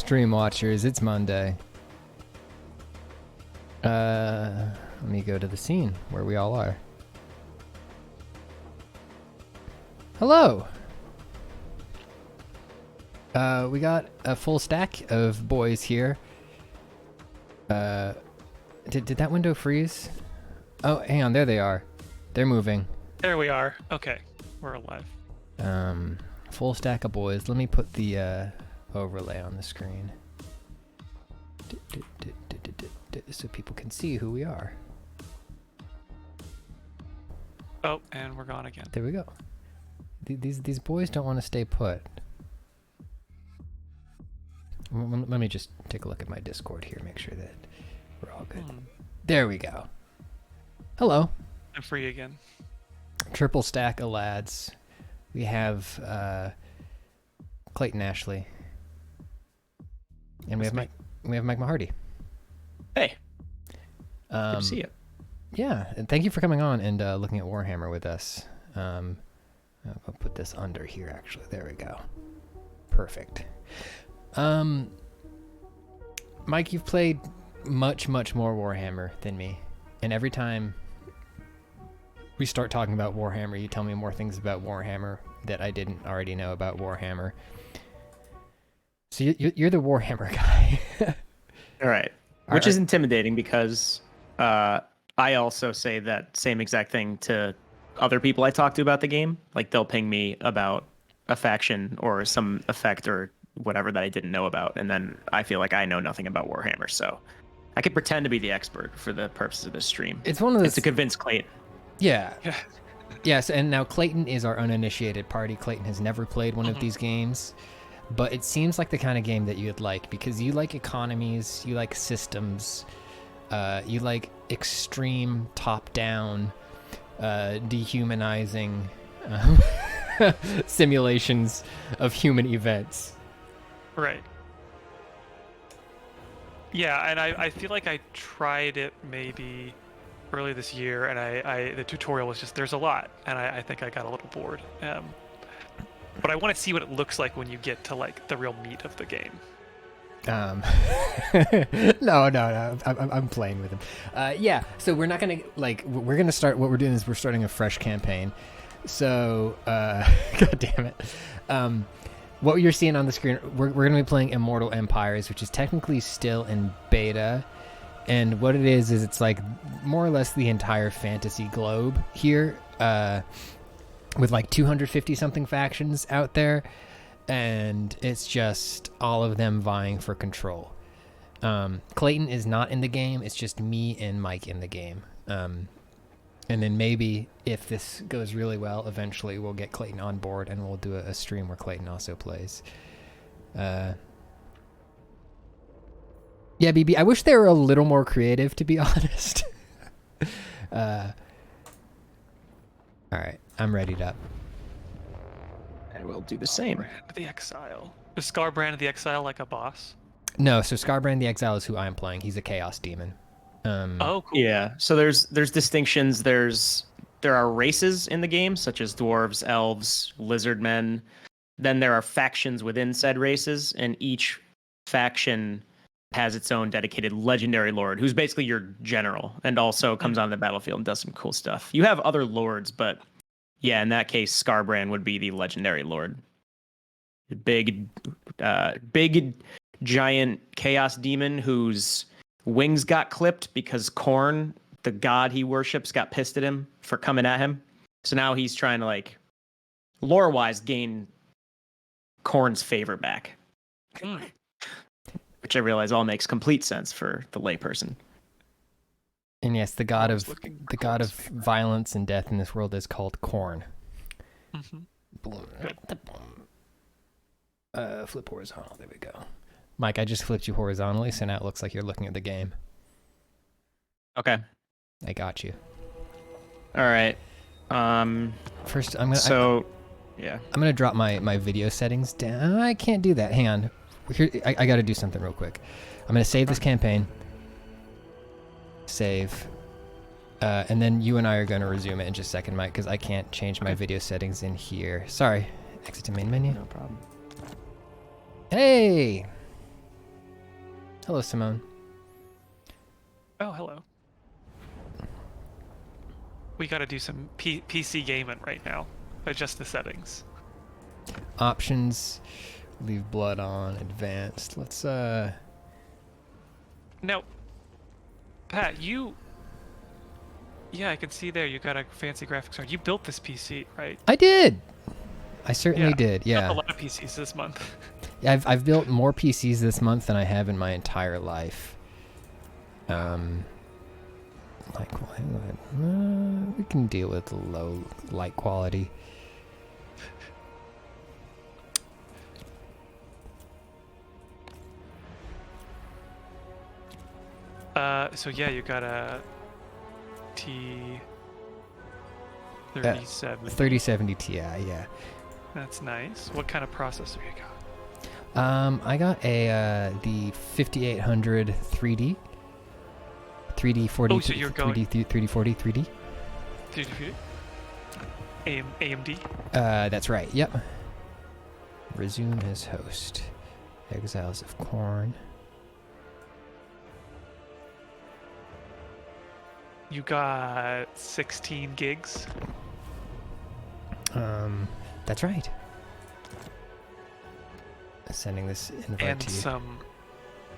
Stream watchers, it's Monday. Let me go to the scene where we all are. Hello! We got a full stack of boys here. Did that window freeze? Oh, hang on, there they are. They're moving. There we are. Okay, we're alive. Full stack of boys. Let me put the overlay on the screen so people can see who we are. Oh, and we're gone again. There we go. These boys don't want to stay put. Let me just take a look at my Discord here, make sure that we're all good. There we go. Hello. I'm free again. Triple stack of lads. We have Clayton Ashley. And we have Mike Mahardy. Hey. Good to see you. Yeah, and thank you for coming on and looking at Warhammer with us. I'll put this under here, actually. There we go. Perfect. Mike, you've played much more Warhammer than me. And every time we start talking about Warhammer, you tell me more things about Warhammer that I didn't already know about Warhammer. So you're the Warhammer guy. All right. Which is intimidating because I also say that same exact thing to other people I talk to about the game. Like they'll ping me about a faction or some effect or whatever that I didn't know about. And then I feel like I know nothing about Warhammer. So I could pretend to be the expert for the purposes of this stream. It's one of those... It's to convince Clayton. Yeah. Yes, and now Clayton is our uninitiated party. Clayton has never played one of these games. But it seems like the kind of game that you'd like because you like economies, you like systems, you like extreme top-down, dehumanizing simulations of human events. Right. Yeah, and I feel like I tried it maybe early this year, and the tutorial was just, there's a lot, and I think I got a little bored. But I want to see what it looks like when you get to like the real meat of the game. No, I'm playing with him. Yeah, so we're not gonna we're gonna start. What we're doing is we're starting a fresh campaign. So, god damn it. What you're seeing on the screen, we're gonna be playing Immortal Empires, which is technically still in beta. And what it is it's like more or less the entire fantasy globe here. With like 250 something factions out there, and it's just all of them vying for control. Clayton is not in the game, it's just me and Mike in the game. And then maybe if this goes really well, eventually we'll get Clayton on board and we'll do a stream where Clayton also plays. Yeah, BB, I wish they were a little more creative, to be honest. Alright, I'm readied up. And we'll do the same. Scarbrand the Exile. Is Scarbrand the Exile like a boss? No, so Scarbrand the Exile is who I'm playing. He's a Chaos Demon. Oh, cool. Yeah, so there's distinctions. There are races in the game, such as dwarves, elves, lizard men. Then there are factions within said races, and each faction has its own dedicated legendary lord, who's basically your general, and also comes on the battlefield and does some cool stuff. You have other lords, but yeah, in that case, Scarbrand would be the legendary lord. Big giant chaos demon whose wings got clipped because Khorne, the god he worships, got pissed at him for coming at him. So now he's trying to, like, lore-wise, gain Khorne's favor back. Which I realize all makes complete sense for the layperson. And yes, the god of violence and death in this world is called Khorne. Flip horizontal. There we go. Mike, I just flipped you horizontally, so now it looks like you're looking at the game. Okay. I got you. All right. First, I'm gonna drop my video settings down. I can't do that. Hang on. Here, I got to do something real quick. I'm gonna save this campaign. Save. And then you and I are gonna resume it in just a second, Mike, because I can't change my video settings in here. Sorry. Exit to main menu. No problem. Hey! Hello, Simone. Oh, hello. We got to do some PC gaming right now. Adjust the settings. Options, leave blood on, advanced. Let's Now, Pat, yeah, I can see there you got a fancy graphics card. You built this PC, right? I did. I certainly did. You Yeah. built a lot of PCs this month. Yeah, I've built more PCs this month than I have in my entire life. We can deal with the low light quality. So yeah, you got a T37. 3070 Ti, yeah. That's nice. What kind of processor you got? I got the 5800 3D. 3D40. Oh, so you're going 3D40 3D. 3D. AMD. That's right. Yep. Resume as host. Exiles of Corn. You got 16 gigs. That's right. Sending this invite And to you. some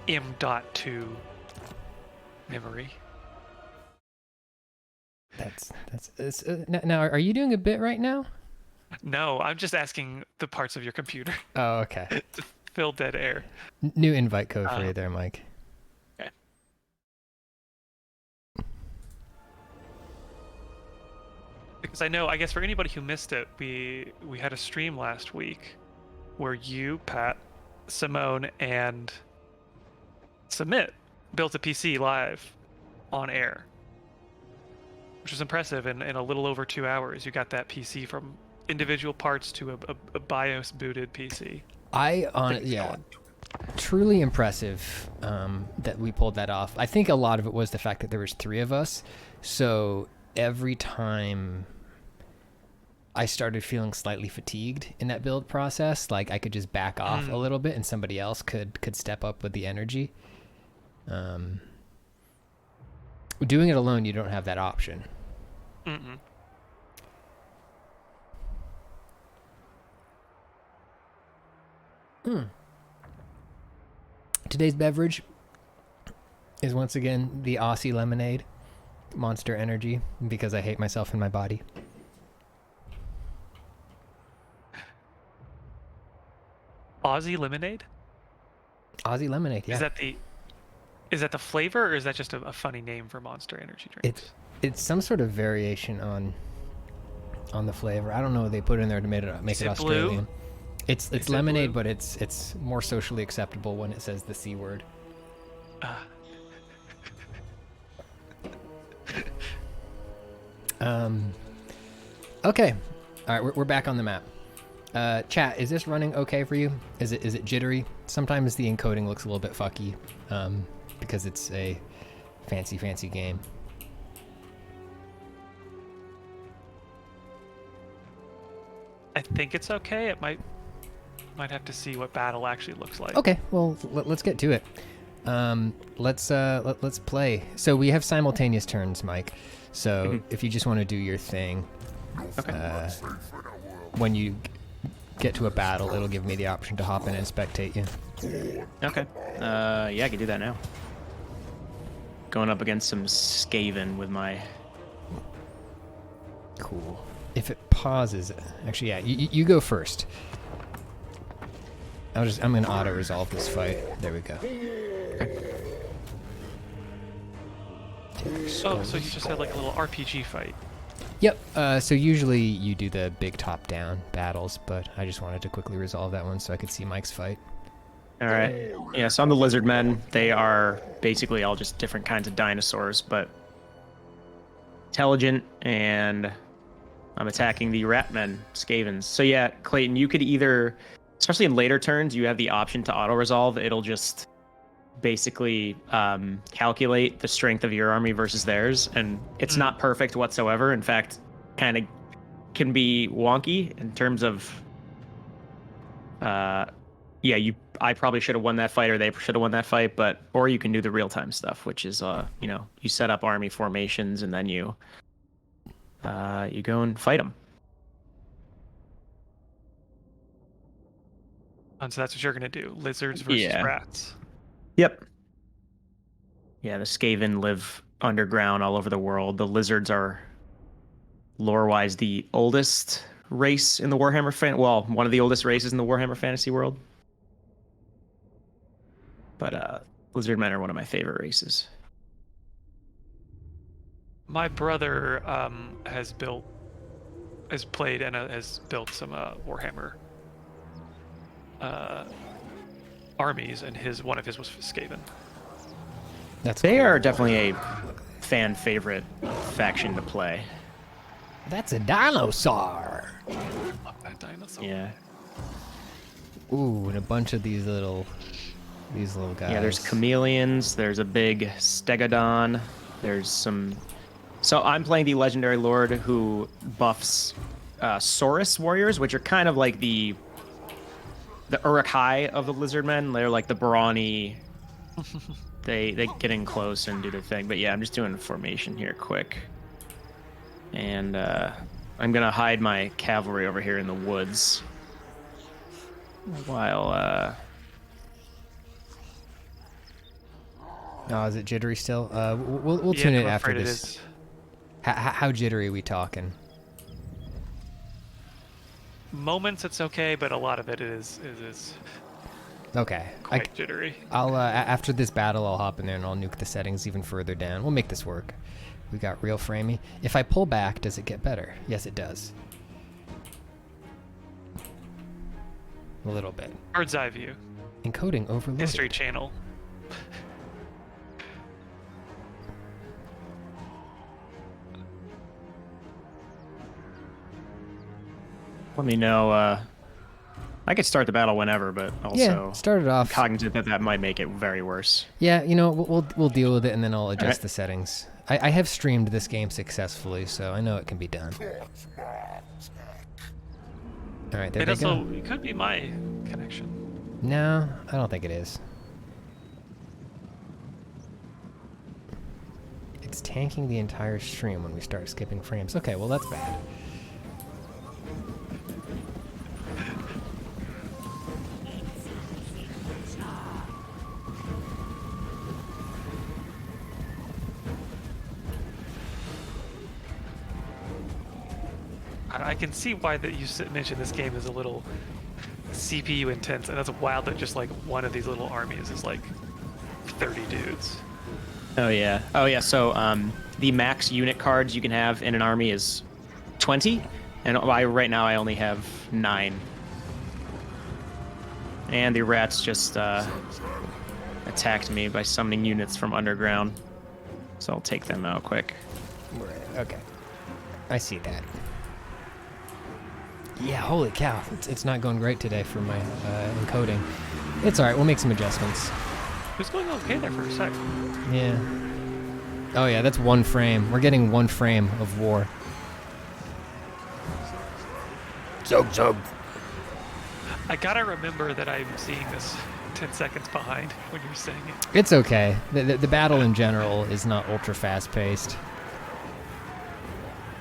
M.2 memory. Now, are you doing a bit right now? No, I'm just asking the parts of your computer Oh, okay. to fill dead air. New invite code for you there, Mike. Okay. Because I guess for anybody who missed it, we had a stream last week where you, Pat, Simone, and Submit built a PC live on air, which was impressive. In a little over 2 hours, you got that PC from individual parts to a BIOS booted PC. Truly impressive that we pulled that off. I think a lot of it was the fact that there was 3 of us, so every time I started feeling slightly fatigued in that build process, like I could just back off a little bit and somebody else could step up with the energy. Doing it alone, you don't have that option. Mm-mm. Today's beverage is once again the Aussie lemonade, Monster Energy, because I hate myself and my body. Aussie lemonade? Aussie lemonade, yeah. Is that the flavor, or is that just a funny name for Monster Energy drinks? It's some sort of variation on the flavor. I don't know what they put in there to make it Australian. Blue? It's lemonade, but it's more socially acceptable when it says the C word. Okay. All right, we're back on the map. Chat, is this running okay for you? Is it jittery? Sometimes the encoding looks a little bit fucky because it's a fancy game. I think it's okay. It might have to see what battle actually looks like. Okay, well let's get to it. Let's play. So we have simultaneous turns, Mike. So if you just want to do your thing, Okay. when you get to a battle, it'll give me the option to hop in and spectate you. Okay. Yeah, I can do that now. Going up against some Skaven with my... Cool. If it pauses, actually, yeah, you go first. I'm gonna auto resolve this fight. There we go. Oh, so you just had like a little RPG fight. Yep. So usually you do the big top-down battles, but I just wanted to quickly resolve that one so I could see Mike's fight. All right. Yeah, so I'm the lizard men. They are basically all just different kinds of dinosaurs, but intelligent, and I'm attacking the rat men, Skavens. So yeah, Clayton, you could either, especially in later turns, you have the option to auto-resolve. It'll just basically calculate the strength of your army versus theirs, and it's not perfect whatsoever. In fact, kind of can be wonky in terms of yeah, I probably should have won that fight, or they should have won that fight, or you can do the real time stuff, which is you set up army formations and then you go and fight them. And so that's what you're gonna do: lizards versus rats. Yep. Yeah, the Skaven live underground all over the world. The lizards are, lore-wise, the oldest race in the Warhammer one of the oldest races in the Warhammer fantasy world. But lizard men are one of my favorite races. My brother has played and has built some Warhammer armies, and one of his was Skaven. They are definitely a fan favorite faction to play. That's a dinosaur. Love that dinosaur. Yeah. Ooh, and a bunch of these little guys. Yeah, there's chameleons. There's a big stegodon. There's some. So I'm playing the legendary lord who buffs Saurus warriors, which are kind of like the Uruk-hai of the lizard men. They're like the brawny. They get in close and do their thing. But yeah, I'm just doing a formation here quick. And I'm going to hide my cavalry over here in the woods. While... Oh, is it jittery still? We'll tune it after this. It is. How jittery are we talking? Moments it's okay, but a lot of it is Okay. quite jittery. I'll after this battle, I'll hop in there and I'll nuke the settings even further down. We'll make this work. We got real framey. If I pull back, does it get better? Yes, it does. A little bit. Bird's eye view. Encoding overloaded. History channel. Let me know. I could start the battle whenever, but also Yeah, start it off. cognizant that might make it very worse. Yeah, we'll deal with it and then I'll adjust Alright. the settings. I have streamed this game successfully, so I know it can be done. All right, there It they go. also it could be my connection. No, I don't think it is. It's tanking the entire stream when we start skipping frames. Okay, well that's bad. I can see why that you mentioned this game is a little CPU intense, and that's wild that just like one of these little armies is like 30 dudes. Oh yeah. So the max unit cards you can have in an army is 20, and right now I only have 9. And the rats just attacked me by summoning units from underground, so I'll take them out quick. Right, okay. I see that. Yeah, holy cow. It's not going great today for my encoding. It's alright, we'll make some adjustments. It was going okay there for a sec. Yeah. Oh yeah, that's 1 frame. We're getting 1 frame of war. Zog. I gotta remember that I'm seeing this 10 seconds behind when you're saying it. It's okay. The battle in general is not ultra fast paced.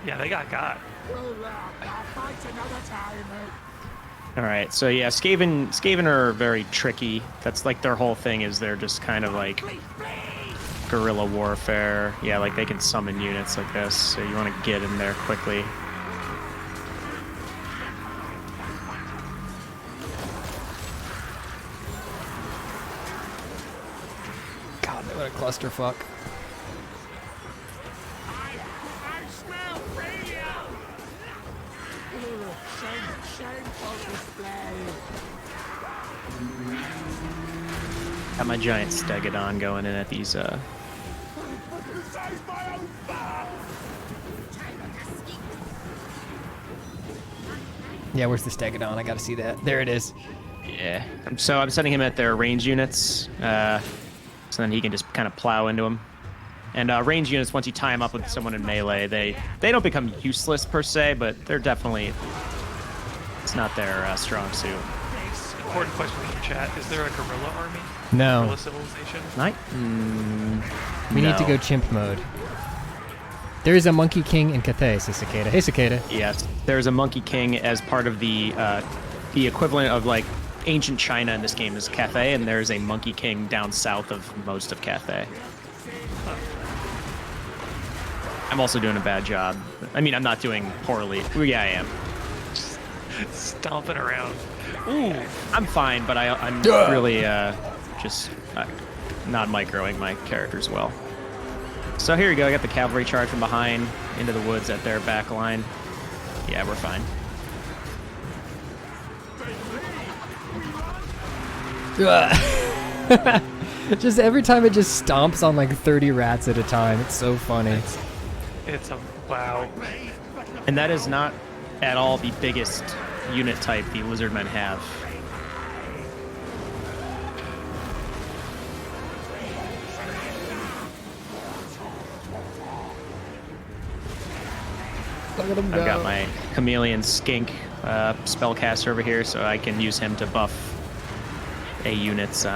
Yeah, they got. All right, so yeah, Skaven are very tricky. That's like their whole thing is they're just kind of like guerrilla warfare. Yeah, like they can summon units like this, so you want to get in there quickly. God, what a clusterfuck. Got my giant stegodon going in at these Yeah, where's the Stegodon? I gotta see that. There it is. Yeah. So I'm sending him at their range units, so then he can just kind of plow into them. And range units, once you tie them up with someone in melee, they don't become useless per se, but they're definitely, it's not their strong suit. important question from chat. Is there a gorilla army? No. Gorilla civilization? We need to go chimp mode. There is a Monkey King in Cathay, says Cicada. Hey, Cicada. Yes, there's a Monkey King as part of the equivalent of like ancient China in this game is Cathay, and there's a Monkey King down south of most of Cathay. I'm also doing a bad job. I mean, I'm not doing poorly. Well, yeah, I am. Stomping around. Ooh. I'm fine, but I'm really just not microing my characters well. So here you go. I got the cavalry charge from behind into the woods at their back line. Yeah, we're fine. Just every time it just stomps on like 30 rats at a time. It's so funny. It's a wow. And that is not at all the biggest unit type the lizardmen have. Look at him go. I've got my chameleon skink spellcaster over here, so I can use him to buff a unit's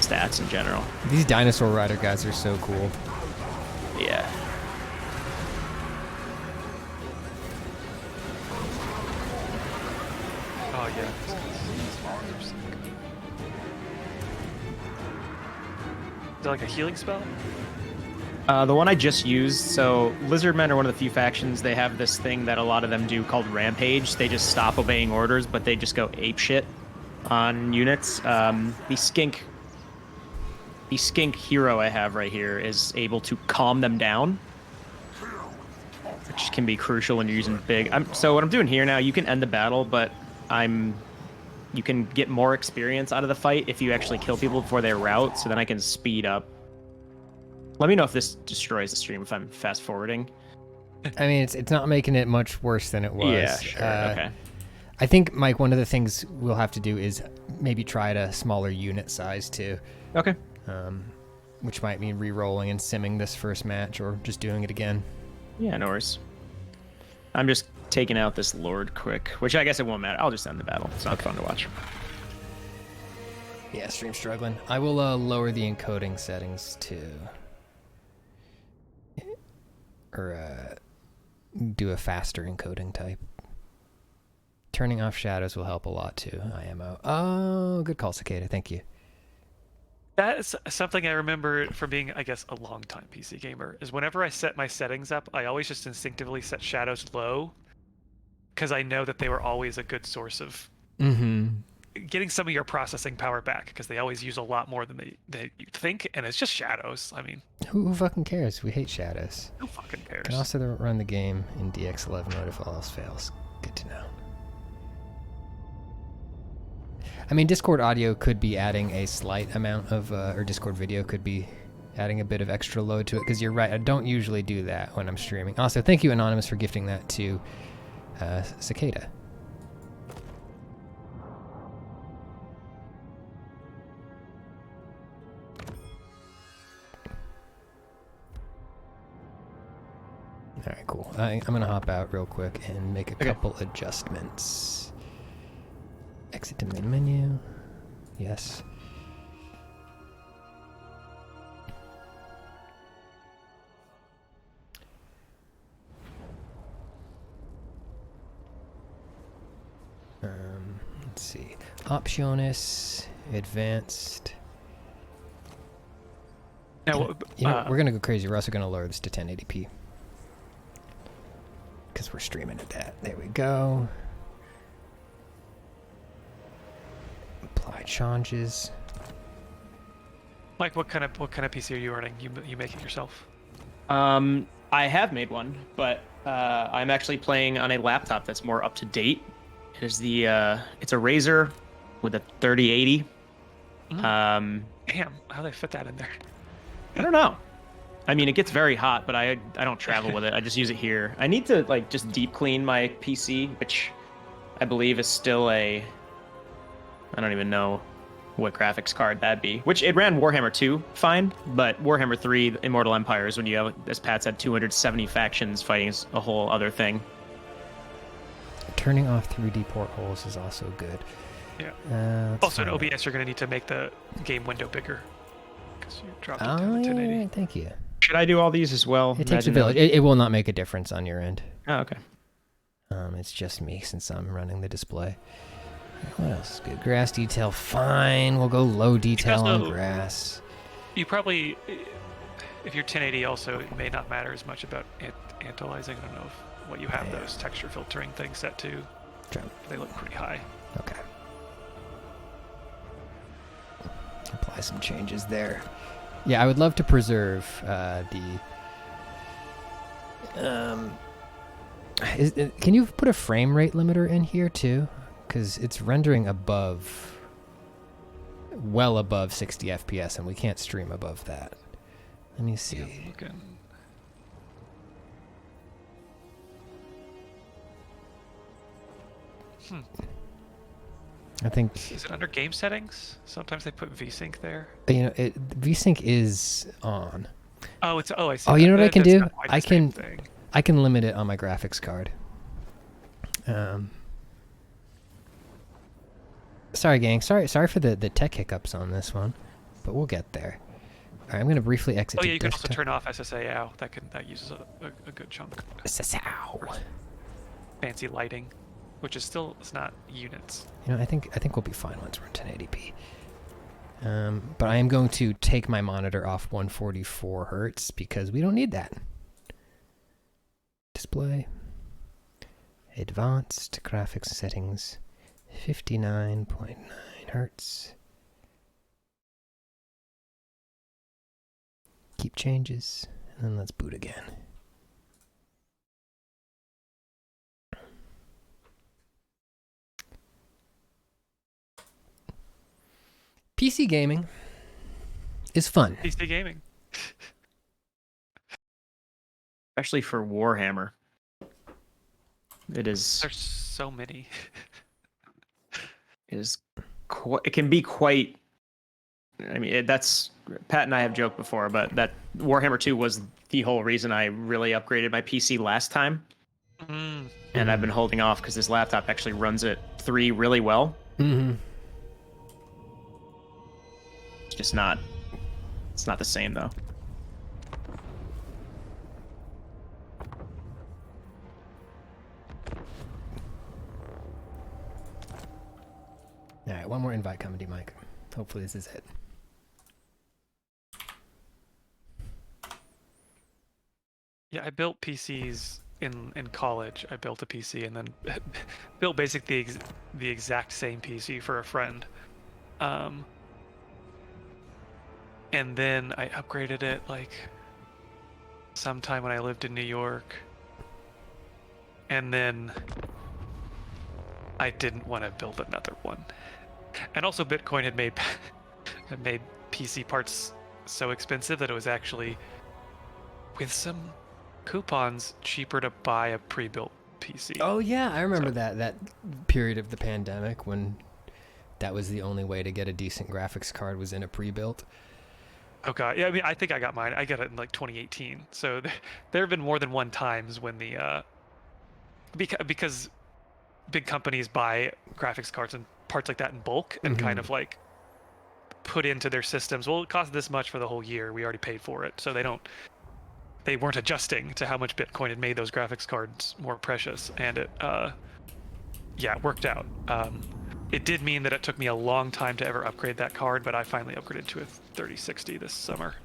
stats in general. These dinosaur rider guys are so cool. Yeah. Oh yeah. Is that like a healing spell? The one I just used, so Lizardmen are one of the few factions, they have this thing that a lot of them do called Rampage. They just stop obeying orders, but they just go apeshit on units. The skink hero I have right here is able to calm them down, which can be crucial when you're using big. So what I'm doing here now, you can end the battle, but you can get more experience out of the fight if you actually kill people before they rout, so then I can speed up. Let me know if this destroys the stream if I'm fast forwarding. I mean, it's not making it much worse than it was. Yeah, sure. Okay. I think, Mike, one of the things we'll have to do is maybe try at a smaller unit size too. Okay. Which might mean re-rolling and simming this first match or just doing it again. Yeah, no worries. I'm just taking out this Lord quick, which I guess it won't matter. I'll just end the battle. It's not fun to watch. Yeah, stream struggling. I will lower the encoding settings too. Or do a faster encoding type. Turning off shadows will help a lot too. IMO. Oh, good call, Cicada. Thank you. That's something I remember from being, I guess, a long time PC gamer, is whenever I set my settings up, I always just instinctively set shadows low, because I know that they were always a good source of getting some of your processing power back, because they always use a lot more than they think, and it's just shadows. I mean, who fucking cares? We hate shadows. Who fucking cares? Can also run the game in DX11 mode if all else fails. Good to know. I mean, Discord audio could be adding a slight amount of, or Discord video could be adding a bit of extra load to it, because you're right, I don't usually do that when I'm streaming. Also, thank you, Anonymous, for gifting that to Cicada. All right, cool. I'm going to hop out real quick and make a couple adjustments. Exit to main menu. Yes. Let's see. Optiones, advanced. Now, we're going to go crazy. We're also going to lower this to 1080p. Because we're streaming at that. There we go. Apply changes. Mike, what kind of PC are you running? You make it yourself? I have made one, but I'm actually playing on a laptop that's more up to date. It is it's a Razer with a 3080. Damn, how they fit that in there? I don't know. I mean, it gets very hot, but I don't travel with it. I just use it here. I need to like just deep clean my PC, which I believe is still I don't even know what graphics card that'd be. Which it ran Warhammer 2 fine, but Warhammer 3 Immortal Empires, when you have, as Pat said, 270 factions fighting is a whole other thing. turning off 3D portholes is also good. Yeah. Also, in OBS, you're going to need to make the game window bigger because you dropped it down to 1080. Yeah, thank you. Should I do all these as well? It takes a village. It will not make a difference on your end. Oh, okay. It's just me since I'm running the display. What else is good? Grass detail, fine. We'll go low detail on grass. You probably, if you're 1080 also, it may not matter as much about antilizing. I don't know what you have those texture filtering things set to. They look pretty high. Okay. Apply some changes there. Yeah, I would love to preserve can you put a frame rate limiter in here too? Because it's rendering well above 60 FPS, and we can't stream above that. Let me see. Yeah, I think. Is it under game settings? Sometimes they put VSync there. You know, VSync is on. Oh, I see. Oh, you know what I can do? I can limit it on my graphics card. Sorry, gang. Sorry for the tech hiccups on this one, but we'll get there. All right, I'm gonna briefly exit. Oh yeah, you can also turn off SSAO. That uses a good chunk. SSAO. Fancy lighting, which is still, it's not units. You know, I think we'll be fine once we're in 1080p. But I am going to take my monitor off 144 hertz because we don't need that. Display. Advanced graphics settings. 59.9 hertz. Keep changes, and then let's boot again. PC gaming is fun. PC gaming. Especially for Warhammer. It is. There's so many. It can be quite. I mean, that's Pat and I have joked before, but that Warhammer 2 was the whole reason I really upgraded my PC last time. And I've been holding off because this laptop actually runs at 3 really well. Mm-hmm. It's just not. It's not the same though. All right, one more invite coming to you, Mike. Hopefully this is it. Yeah, I built PCs in college. I built a PC and then built basically the exact same PC for a friend. And then I upgraded it like sometime when I lived in New York. And then I didn't want to build another one. And also Bitcoin had made PC parts so expensive that it was actually, with some coupons, cheaper to buy a pre-built PC. Oh yeah, I remember that period of the pandemic when that was the only way to get a decent graphics card was in a pre-built. Oh god, yeah. I mean, I think I got mine. I got it in like 2018. So there have been more than one times when the because big companies buy graphics cards and parts like that in bulk and kind of like put into their systems. Well, it cost this much for the whole year. We already paid for it, so they weren't adjusting to how much Bitcoin had made those graphics cards more precious, and it worked out. It did mean that it took me a long time to ever upgrade that card, but I finally upgraded to a 3060 this summer.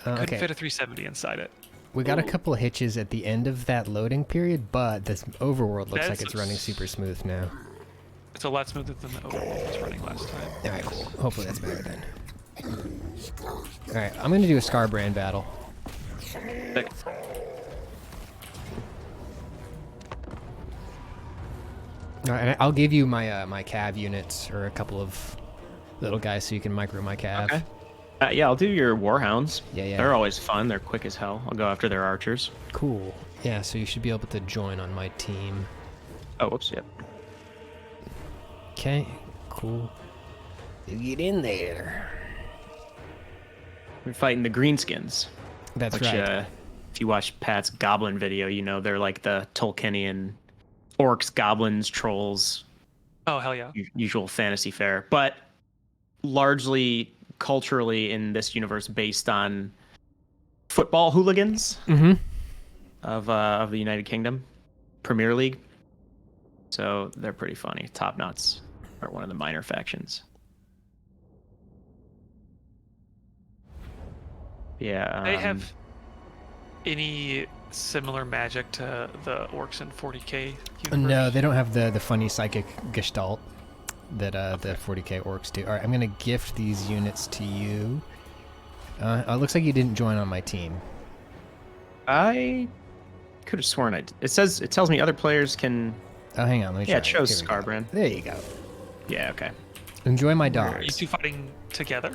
Couldn't fit a 370 inside it. We got a couple of hitches at the end of that loading period, but this overworld looks like it's running super smooth now. It's a lot smoother than the overworld was running last time. All right, cool. Hopefully that's better then. All right, I'm going to do a Scarbrand battle. All right, I'll give you my my cav units or a couple of little guys so you can micro my cav. Okay. Yeah, I'll do your warhounds. Yeah. They're always fun. They're quick as hell. I'll go after their archers. Cool. Yeah, so you should be able to join on my team. Oh, whoops. Yep. Okay. Cool. You get in there. We're fighting the greenskins. That's which, right. If you watch Pat's Goblin video, you know they're like the Tolkienian orcs, goblins, trolls, Oh hell yeah. usual fantasy fare, but largely culturally in this universe based on football hooligans Mm-hmm. of the United Kingdom Premier League. So they're pretty funny. Top Knots are one of the minor factions. Yeah. They have any similar magic to the orcs in 40k universe? No, they don't have the funny psychic gestalt that the 40k orcs do. All right, I'm gonna gift these units to you. It looks like you didn't join on my team. I could have sworn it tells me other players can. Oh, hang on, let me try. Yeah, it shows Here we go. Scarbrand. There you go. Yeah, okay. Enjoy my Are you dogs. two fighting together?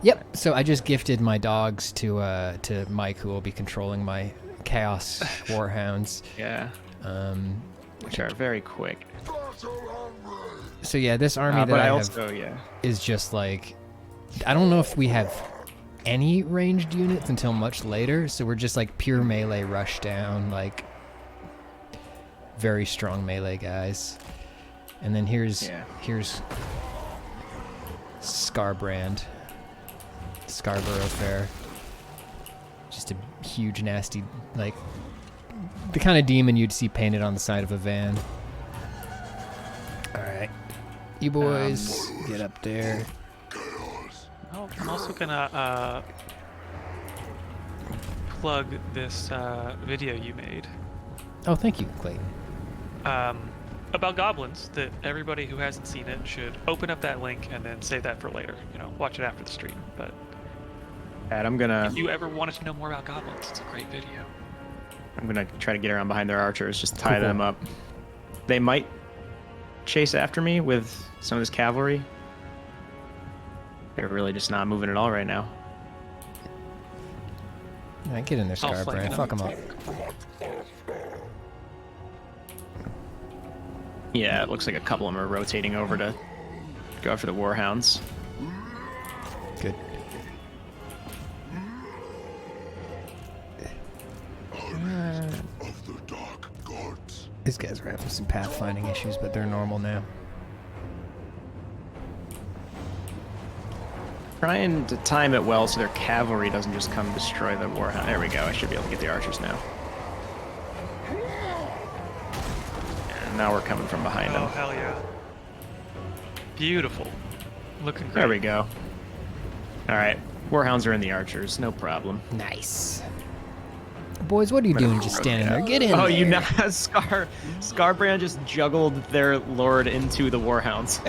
Yep. So I just gifted my dogs to Mike, who will be controlling my chaos warhounds. Yeah, which are very quick. So yeah, this army that But I I have also, yeah. is just like, I don't know if we have any ranged units until much later. So we're just like pure melee rush down, like very strong melee guys. And then here's Scarbrand, Scarborough Fair. Just a huge, nasty, like the kind of demon you'd see painted on the side of a van. All right, you boys get up there. Oh, I'm also gonna plug this video you made Oh, thank you, Clayton. about goblins. That everybody who hasn't seen it should open up that link and then save that for later. You know, watch it after the stream. But And I'm gonna if you ever wanted to know more about goblins, it's a great video. try to get around behind their archers, just tie Cool. them up. They might chase after me with some of this cavalry. They're really just not moving at all right now. All right, get in there, I'll flank Scarbrand. them. Fuck them up. Yeah, it looks like a couple of them are rotating over to go after the warhounds. Good. Of the dark gods. These guys are having some pathfinding issues, but they're normal now. Trying to time it well so their cavalry doesn't just come destroy the warhound. There we go. I should be able to get the archers now. And now we're coming from behind Oh them. hell yeah! Beautiful, looking great. There we go. All right, warhounds are in the archers. No problem. Nice. Boys, what are you doing just standing there? Get in Oh, there. you know, Scarbrand just juggled their lord into the warhounds.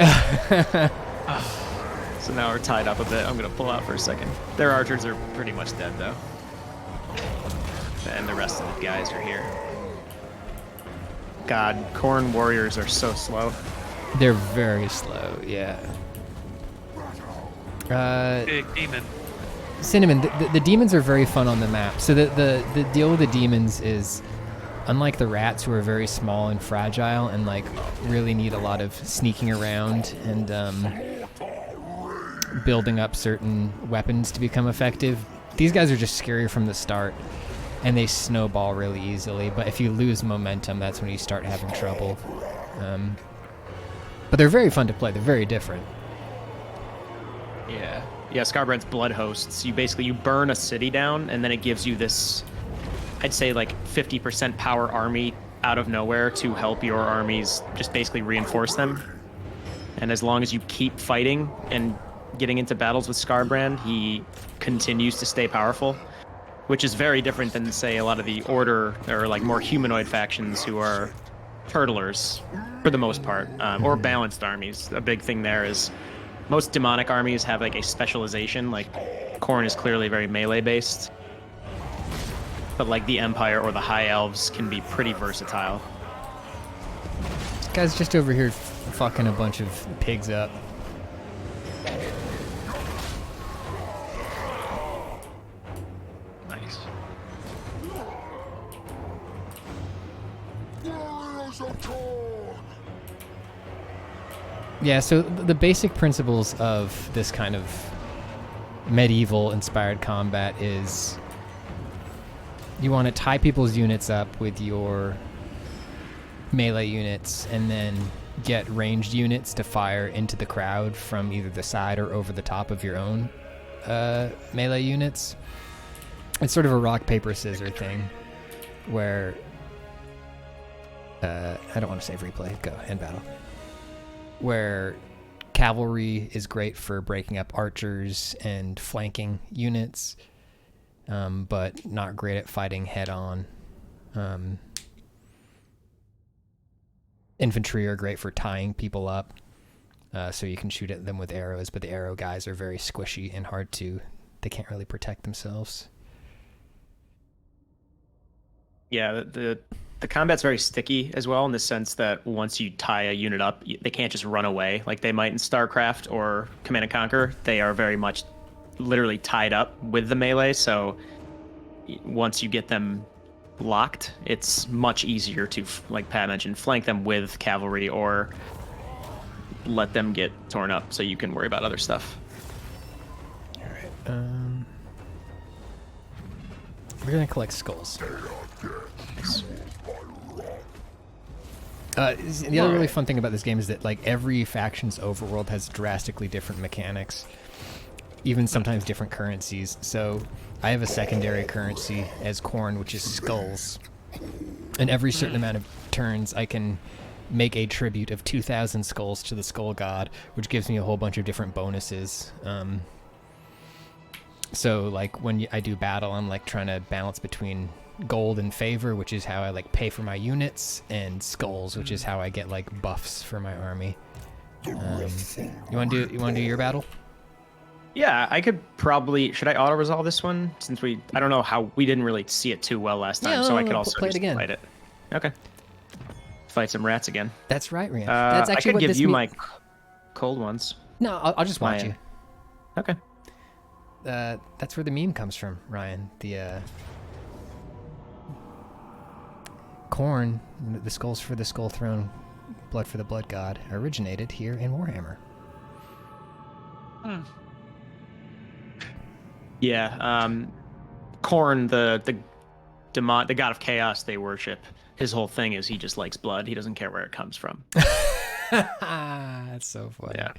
So now we're tied up a bit. I'm gonna pull out for a second. Their archers are pretty much dead though. And the rest of the guys are here. God, Khorne warriors are so slow. They're very slow, yeah. Big demon. Cinnamon, the demons are very fun on the map. So the deal with the demons is, unlike the rats who are very small and fragile and like really need a lot of sneaking around and building up certain weapons to become effective, these guys are just scarier from the start and they snowball really easily. But if you lose momentum, that's when you start having trouble. But they're very fun to play. They're very different. Yeah, Scarbrand's blood hosts. You burn a city down, and then it gives you this, I'd say like 50% power army out of nowhere to help your armies just basically reinforce them. And as long as you keep fighting and getting into battles with Scarbrand, he continues to stay powerful, which is very different than, say, a lot of the Order or like more humanoid factions who are turtlers for the most part, or balanced armies. A big thing there is most demonic armies have like a specialization. Like Khorne is clearly very melee based, but like the Empire or the High Elves can be pretty versatile. This guy's just over here fucking a bunch of pigs up. Nice. Warriors of Khorne. Yeah, so the basic principles of this kind of medieval-inspired combat is you want to tie people's units up with your melee units and then get ranged units to fire into the crowd from either the side or over the top of your own melee units. It's sort of a rock, paper, scissors thing where I don't want to save replay. Go, end battle. Where cavalry is great for breaking up archers and flanking units, but not great at fighting head-on. Infantry are great for tying people up, so you can shoot at them with arrows, but the arrow guys are very squishy and hard to... They can't really protect themselves. Yeah, the combat's very sticky as well, in the sense that once you tie a unit up, they can't just run away like they might in StarCraft or Command & Conquer. They are very much literally tied up with the melee, so once you get them locked, it's much easier to, like Pat mentioned, flank them with cavalry or let them get torn up so you can worry about other stuff. All right. We're going to collect skulls. The other really fun thing about this game is that like every faction's overworld has drastically different mechanics, even sometimes different currencies. So I have a secondary currency as corn, which is skulls, and every certain amount of turns I can make a tribute of 2,000 skulls to the skull god, which gives me a whole bunch of different bonuses. So like when I do battle, I'm like trying to balance between gold and favor, which is how I like pay for my units, and skulls, which is how I get like buffs for my army. You want to do your battle? Yeah, I could probably... Should I auto-resolve this one? Since I don't know how... We didn't really see it too well last time, Yeah, so I could also play it just again. fight it. Okay. Fight some rats again. That's right, Rian. That's actually I could what give this you me- my cold ones. No, I'll just watch you. Okay. That's where the meme comes from, Ryan. The corn, the skulls for the skull throne, blood for the blood god, originated here in Warhammer. Yeah, Korn, the god of chaos they worship, his whole thing is he just likes blood. He doesn't care where it comes from. That's so funny. Yeah.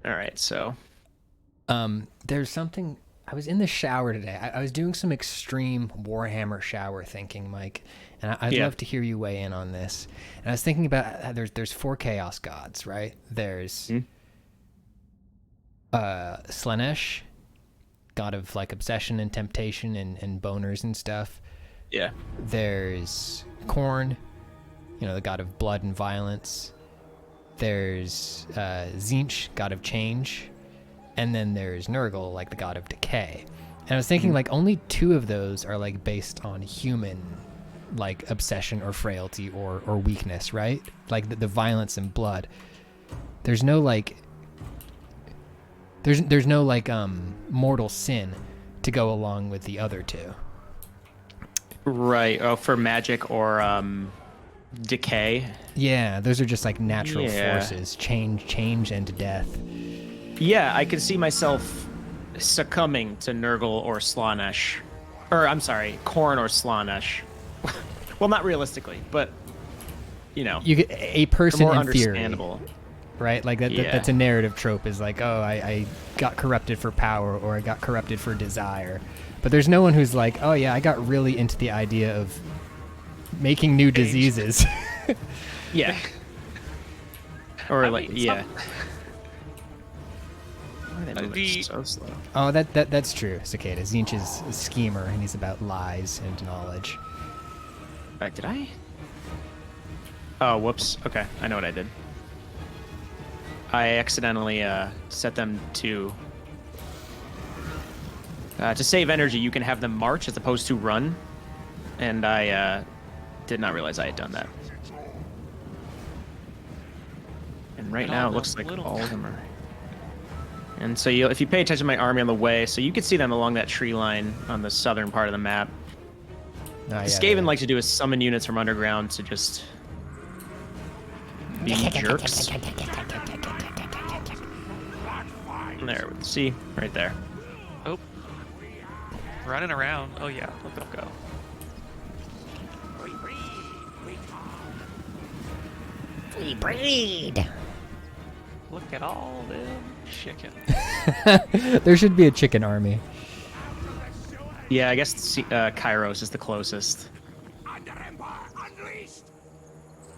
All right, so there's something... I was in the shower today. I was doing some extreme Warhammer shower thinking, Mike, and I'd love to hear you weigh in on this. And I was thinking about how there's 4 chaos gods, right? There's Slanesh, god of like obsession and temptation and boners and stuff. Yeah. There's Korn, the god of blood and violence. There's Tzeentch, god of change. And then there's Nurgle, like the god of decay. And I was thinking like only 2 of those are like based on human like obsession or frailty or weakness, right? Like the violence and blood. There's no like there's no like mortal sin to go along with the other 2. Right. Oh, for magic or decay. Yeah, those are just like natural forces, change and death. Yeah, I could see myself succumbing to Nurgle or Slanesh. Or, I'm sorry, Korn or Slanesh. Well, not realistically, but, you get a person more in theory, understandable. right? Like that's a narrative trope is like, oh, I got corrupted for power or I got corrupted for desire. But there's no one who's like, oh yeah, I got really into the idea of making new diseases. Yeah. Or yeah. Why are they moving so slow? Oh, that's true, Cicada. Tzeentch is a schemer, and he's about lies and knowledge. Did I? Oh, whoops. Okay, I know what I did. I accidentally set them to save energy. You can have them march as opposed to run, and I did not realize I had done that. And right now, it looks like all of them are. And so if you pay attention to my army on the way, so you can see them along that tree line on the southern part of the map. Skaven like to do is summon units from underground to just be jerks. There, see, right there. Oh, running around. Oh yeah, look at them go. We breed. Look at all them chicken. There should be a chicken army. Yeah, I guess Kairos is the closest.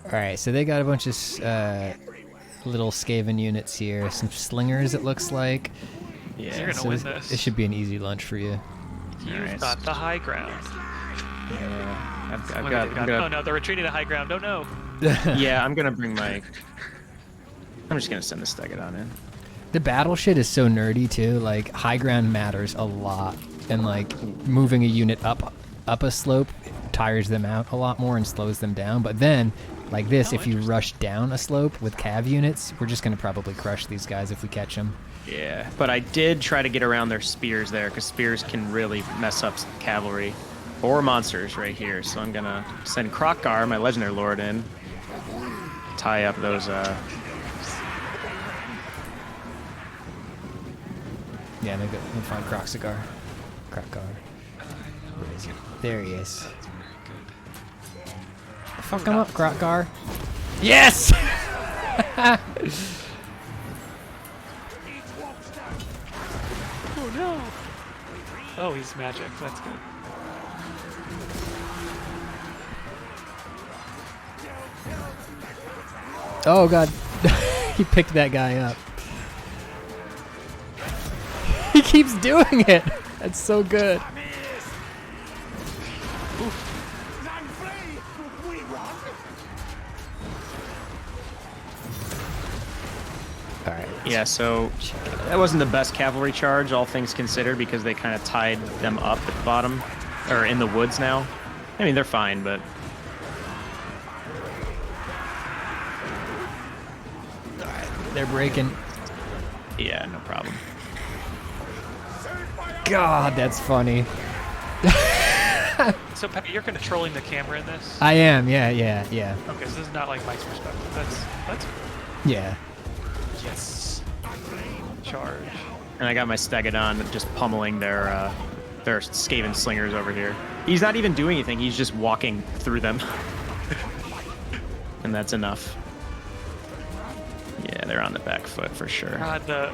Alright, so they got a bunch of little Skaven units here. Some slingers, it looks like. Yeah. You're gonna win this. It should be an easy lunch for you. You've Alright. got the high ground. Yeah, I've Wait, got. they've I'm got- Oh gonna, no, they're retreating to high ground. Oh no. yeah, I'm gonna bring my. I'm just gonna send the Stegodon in. The battle shit is so nerdy too. Like high ground matters a lot, and like moving a unit up a slope tires them out a lot more and slows them down. But then, like this, Oh, if you interesting. rush down a slope with cav units, we're just gonna probably crush these guys if we catch them. Yeah, but I did try to get around their spears there because spears can really mess up cavalry or monsters right here. So I'm gonna send Krokgar, my legendary lord, in, tie up those. Yeah, maybe we'll find Kroxagar. Krokgar. There he is. Fuck him up, Krokgar. Yes! Oh no. Oh, he's magic. That's good. Oh god, he picked that guy up. He keeps doing it. That's so good. All right. Yeah, so that wasn't the best cavalry charge, all things considered, because they kind of tied them up at the bottom, or in the woods now. I mean, they're fine, but They're breaking. yeah, no problem. God, that's funny. So, Peppy, you're controlling the camera in this? I am. Yeah. Okay, so this is not like Mike's perspective. That's Yeah. yes. Charge. And I got my Stegodon just pummeling their Skaven slingers over here. He's not even doing anything, he's just walking through them. And that's enough. Yeah, they're on the back foot for sure. God,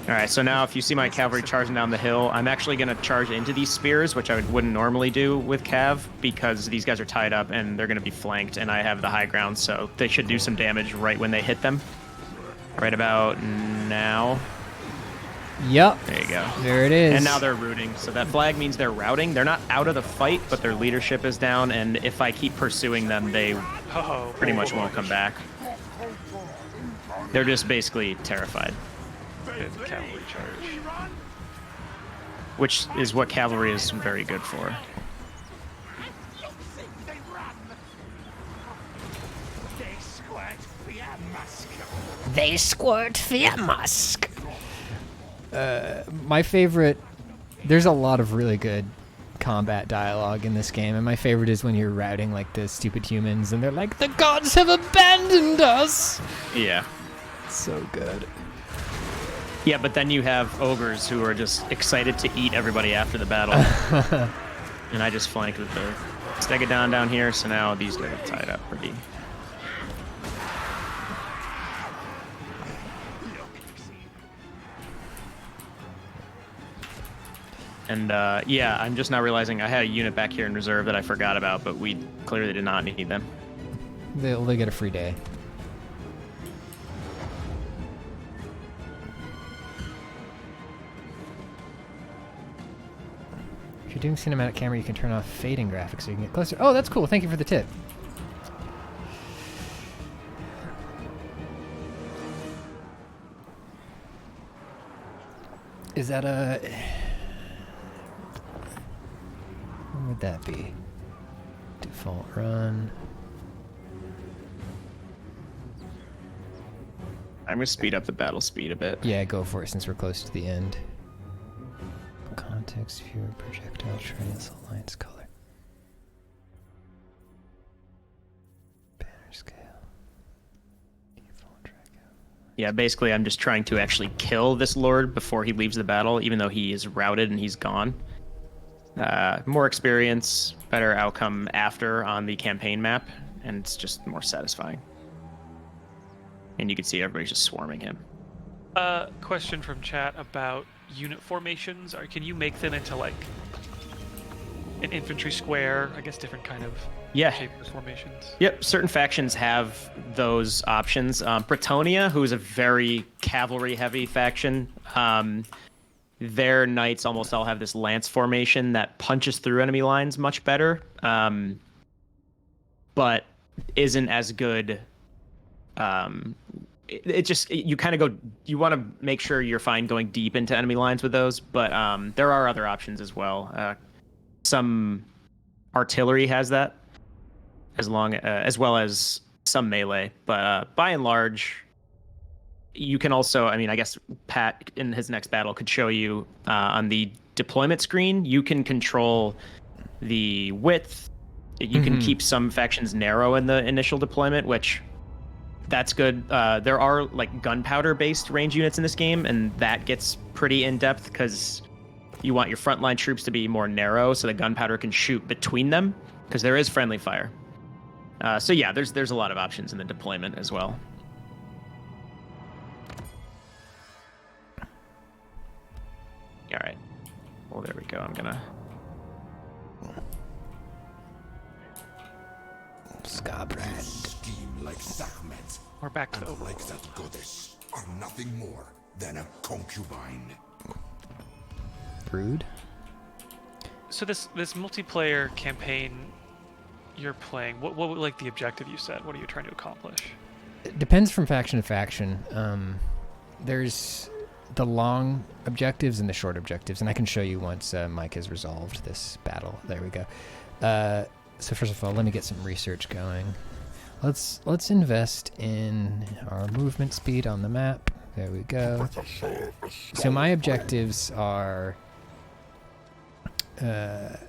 Alright, so now if you see my cavalry charging down the hill, I'm actually going to charge into these spears, which I wouldn't normally do with cav, because these guys are tied up and they're going to be flanked, and I have the high ground, so they should do some damage right when they hit them. Right about now. Yep. There you go. There it is. And now they're rooting, so that flag means they're routing. They're not out of the fight, but their leadership is down, and if I keep pursuing them, they oh, pretty much won't come back. They're just basically terrified, Good cavalry charge. which is what cavalry is very good for. They squirt fear musk. My favorite. There's a lot of really good combat dialogue in this game, and my favorite is when you're routing like the stupid humans, and they're like, "The gods have abandoned us." Yeah. So good. Yeah, but then you have ogres who are just excited to eat everybody after the battle. And I just flanked with the Stegodon down here, so now these guys are tied up pretty. And yeah, I'm just now realizing I had a unit back here in reserve that I forgot about, but we clearly did not need them. They'll get a free day. If you're doing cinematic camera, you can turn off fading graphics so you can get closer. Oh, that's cool. Thank you for the tip. Is that a... What would that be? Default run. I'm gonna speed up the battle speed a bit. Yeah, go for it since we're close to the end. Context viewer, projectile trails, alliance color. Banner scale. Default track out. Yeah, basically I'm just trying to actually kill this lord before he leaves the battle, even though he is routed and he's gone. More experience, better outcome after on the campaign map, and it's just more satisfying. And you can see everybody's just swarming him. Question from chat about unit formations. Can you make them into like an infantry square? I guess different kind of shape of formations. Yep, certain factions have those options. Bretonia, who is a very cavalry-heavy faction, their knights almost all have this lance formation that punches through enemy lines much better, but isn't as good. You kind of go. You want to make sure you're fine going deep into enemy lines with those, but there are other options as well. Some artillery has that, as well as some melee. But by and large, you can also. I mean, I guess Pat in his next battle could show you on the deployment screen. You can control the width. You can keep some factions narrow in the initial deployment, which. That's good. There are like gunpowder-based range units in this game, and that gets pretty in-depth because you want your frontline troops to be more narrow, so the gunpowder can shoot between them, because there is friendly fire. So yeah, there's a lot of options in the deployment as well. All right. Well, there we go. I'm gonna. Scabrand. Scheme like Sekhmet, We're back to the and like that goddess, are nothing more than a concubine. Rude. So this multiplayer campaign you're playing, what like the objective you said? What are you trying to accomplish? It depends from faction to faction. There's the long objectives and the short objectives, and I can show you once Mike has resolved this battle. There we go. So first of all, let me get some research going. Let's invest in our movement speed on the map. There we go. So my objectives are, let's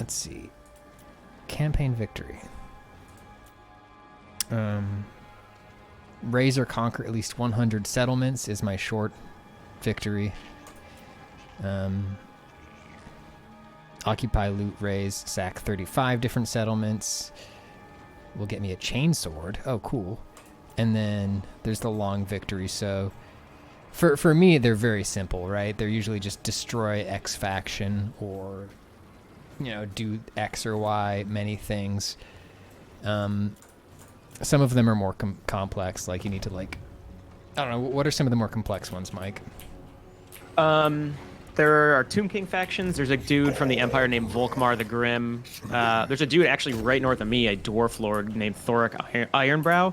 see, campaign victory. Raise or conquer at least 100 settlements is my short victory. Occupy, loot, raise, sack 35 different settlements. Will get me a chainsword. Oh, cool. And then there's the long victory. So for me, they're very simple, right? They're usually just destroy X faction or, do X or Y, many things. Some of them are more complex. Like you need to I don't know. What are some of the more complex ones, Mike? There are Tomb King factions. There's a dude from the Empire named Volkmar the Grim. There's a dude actually right north of me, a dwarf lord named Thoric Ironbrow.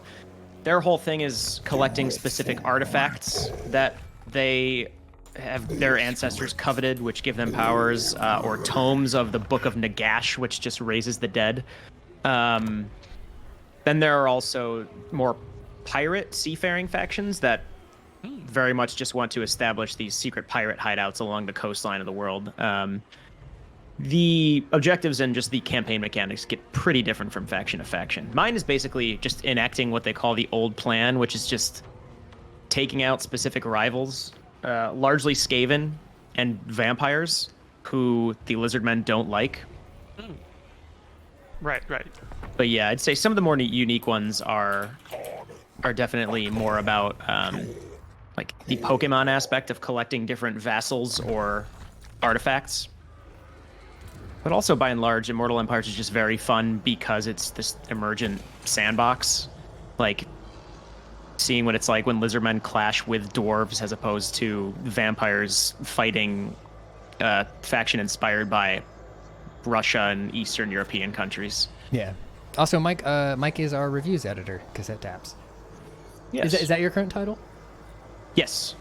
Their whole thing is collecting specific artifacts that they have their ancestors coveted, which give them powers, or tomes of the Book of Nagash, which just raises the dead. Then there are also more pirate seafaring factions that very much just want to establish these secret pirate hideouts along the coastline of the world. The objectives and just the campaign mechanics get pretty different from faction to faction. Mine is basically just enacting what they call the old plan, which is just taking out specific rivals, largely Skaven and vampires, who the Lizardmen don't like. Right. But yeah, I'd say some of the more unique ones are definitely more about like the Pokemon aspect of collecting different vassals or artifacts. But also, by and large, Immortal Empires is just very fun because it's this emergent sandbox. Like, seeing what it's like when lizardmen clash with dwarves as opposed to vampires fighting a faction inspired by Russia and Eastern European countries. Yeah. Also, Mike is our reviews editor, Cassette Taps. Yes. Is that your current title? Yes.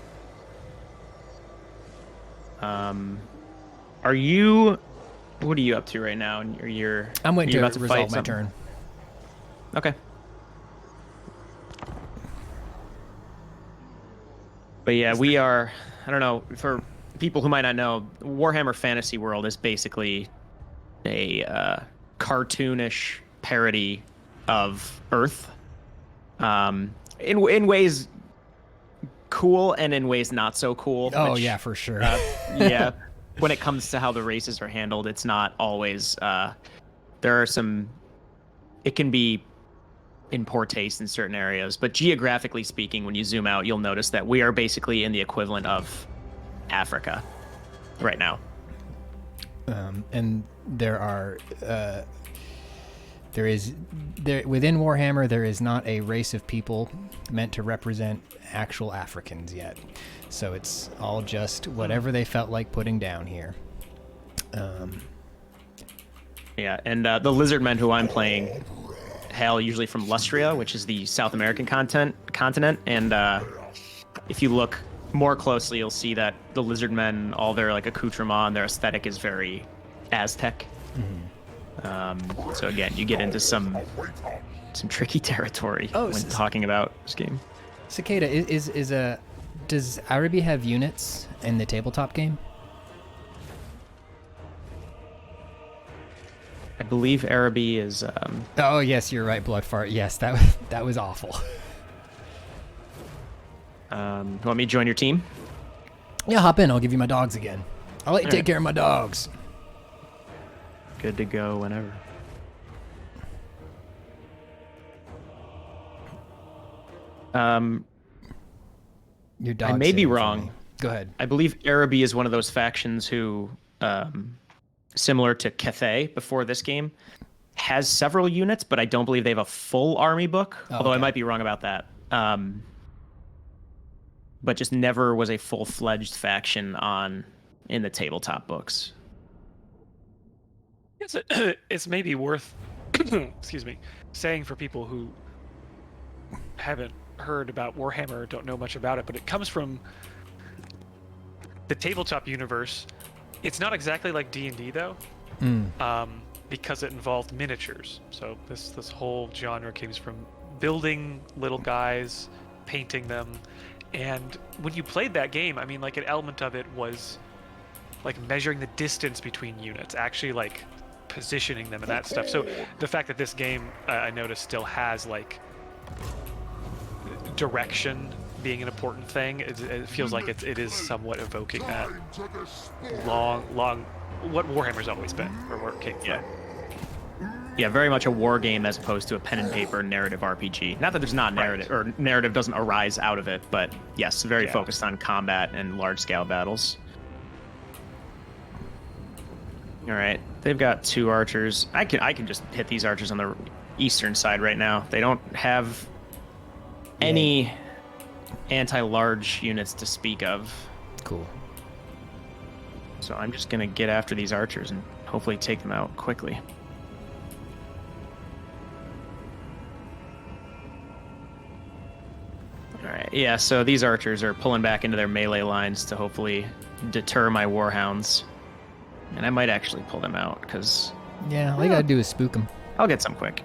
Are you... What are you up to right now? I'm waiting about to fight resolve my something? turn. Okay. But yeah, we are... I don't know, for people who might not know, Warhammer Fantasy World is basically a cartoonish parody of Earth. In ways cool and in ways not so cool. Oh, yeah, for sure. Yeah. When it comes to how the races are handled, it's not always... there are some it can be in poor taste in certain areas. But geographically speaking, when you zoom out, you'll notice that we are basically in the equivalent of Africa right now. And there are within Warhammer there is not a race of people meant to represent actual Africans yet, so it's all just whatever they felt like putting down here. Yeah, and the lizardmen who I'm playing hail usually from Lustria, which is the South American continent, and if you look more closely, you'll see that the lizardmen, all their like accoutrement, their aesthetic is very Aztec. So again, you get into some tricky territory when talking about this game. Cicada, does Araby have units in the tabletop game? I believe Araby is. Oh yes, you're right, Bloodfart. Yes, that was awful. You want me to join your team? Yeah, hop in. I'll give you my dogs again. I'll let you take care of my dogs. Good to go whenever. Your dog. I may be wrong. Go ahead. I believe Araby is one of those factions who, similar to Cathay before this game, has several units, but I don't believe they have a full army book. Although I might be wrong about that. But just never was a full-fledged faction in the tabletop books. It's maybe worth, excuse me, saying for people who haven't heard about Warhammer or don't know much about it, but it comes from the tabletop universe. It's not exactly like D&D though, because it involved miniatures. So this whole genre came from building little guys, painting them, and when you played that game, I mean, like an element of it was like measuring the distance between units, actually like positioning them and that stuff. So the fact that this game, I noticed, still has like direction being an important thing, it feels like it is somewhat evoking that long what Warhammer's always been, or where it came from. Yeah, very much a war game as opposed to a pen and paper narrative RPG. Not that there's not narrative, or narrative doesn't arise out of it, but yes, very focused on combat and large-scale battles. All right, they've got 2 archers. I can just hit these archers on the eastern side right now. They don't have any anti-large units to speak of. Cool. So I'm just gonna get after these archers and hopefully take them out quickly. All right, yeah, so these archers are pulling back into their melee lines to hopefully deter my warhounds. And I might actually pull them out, because... Yeah, all you gotta do is spook them. I'll get some quick.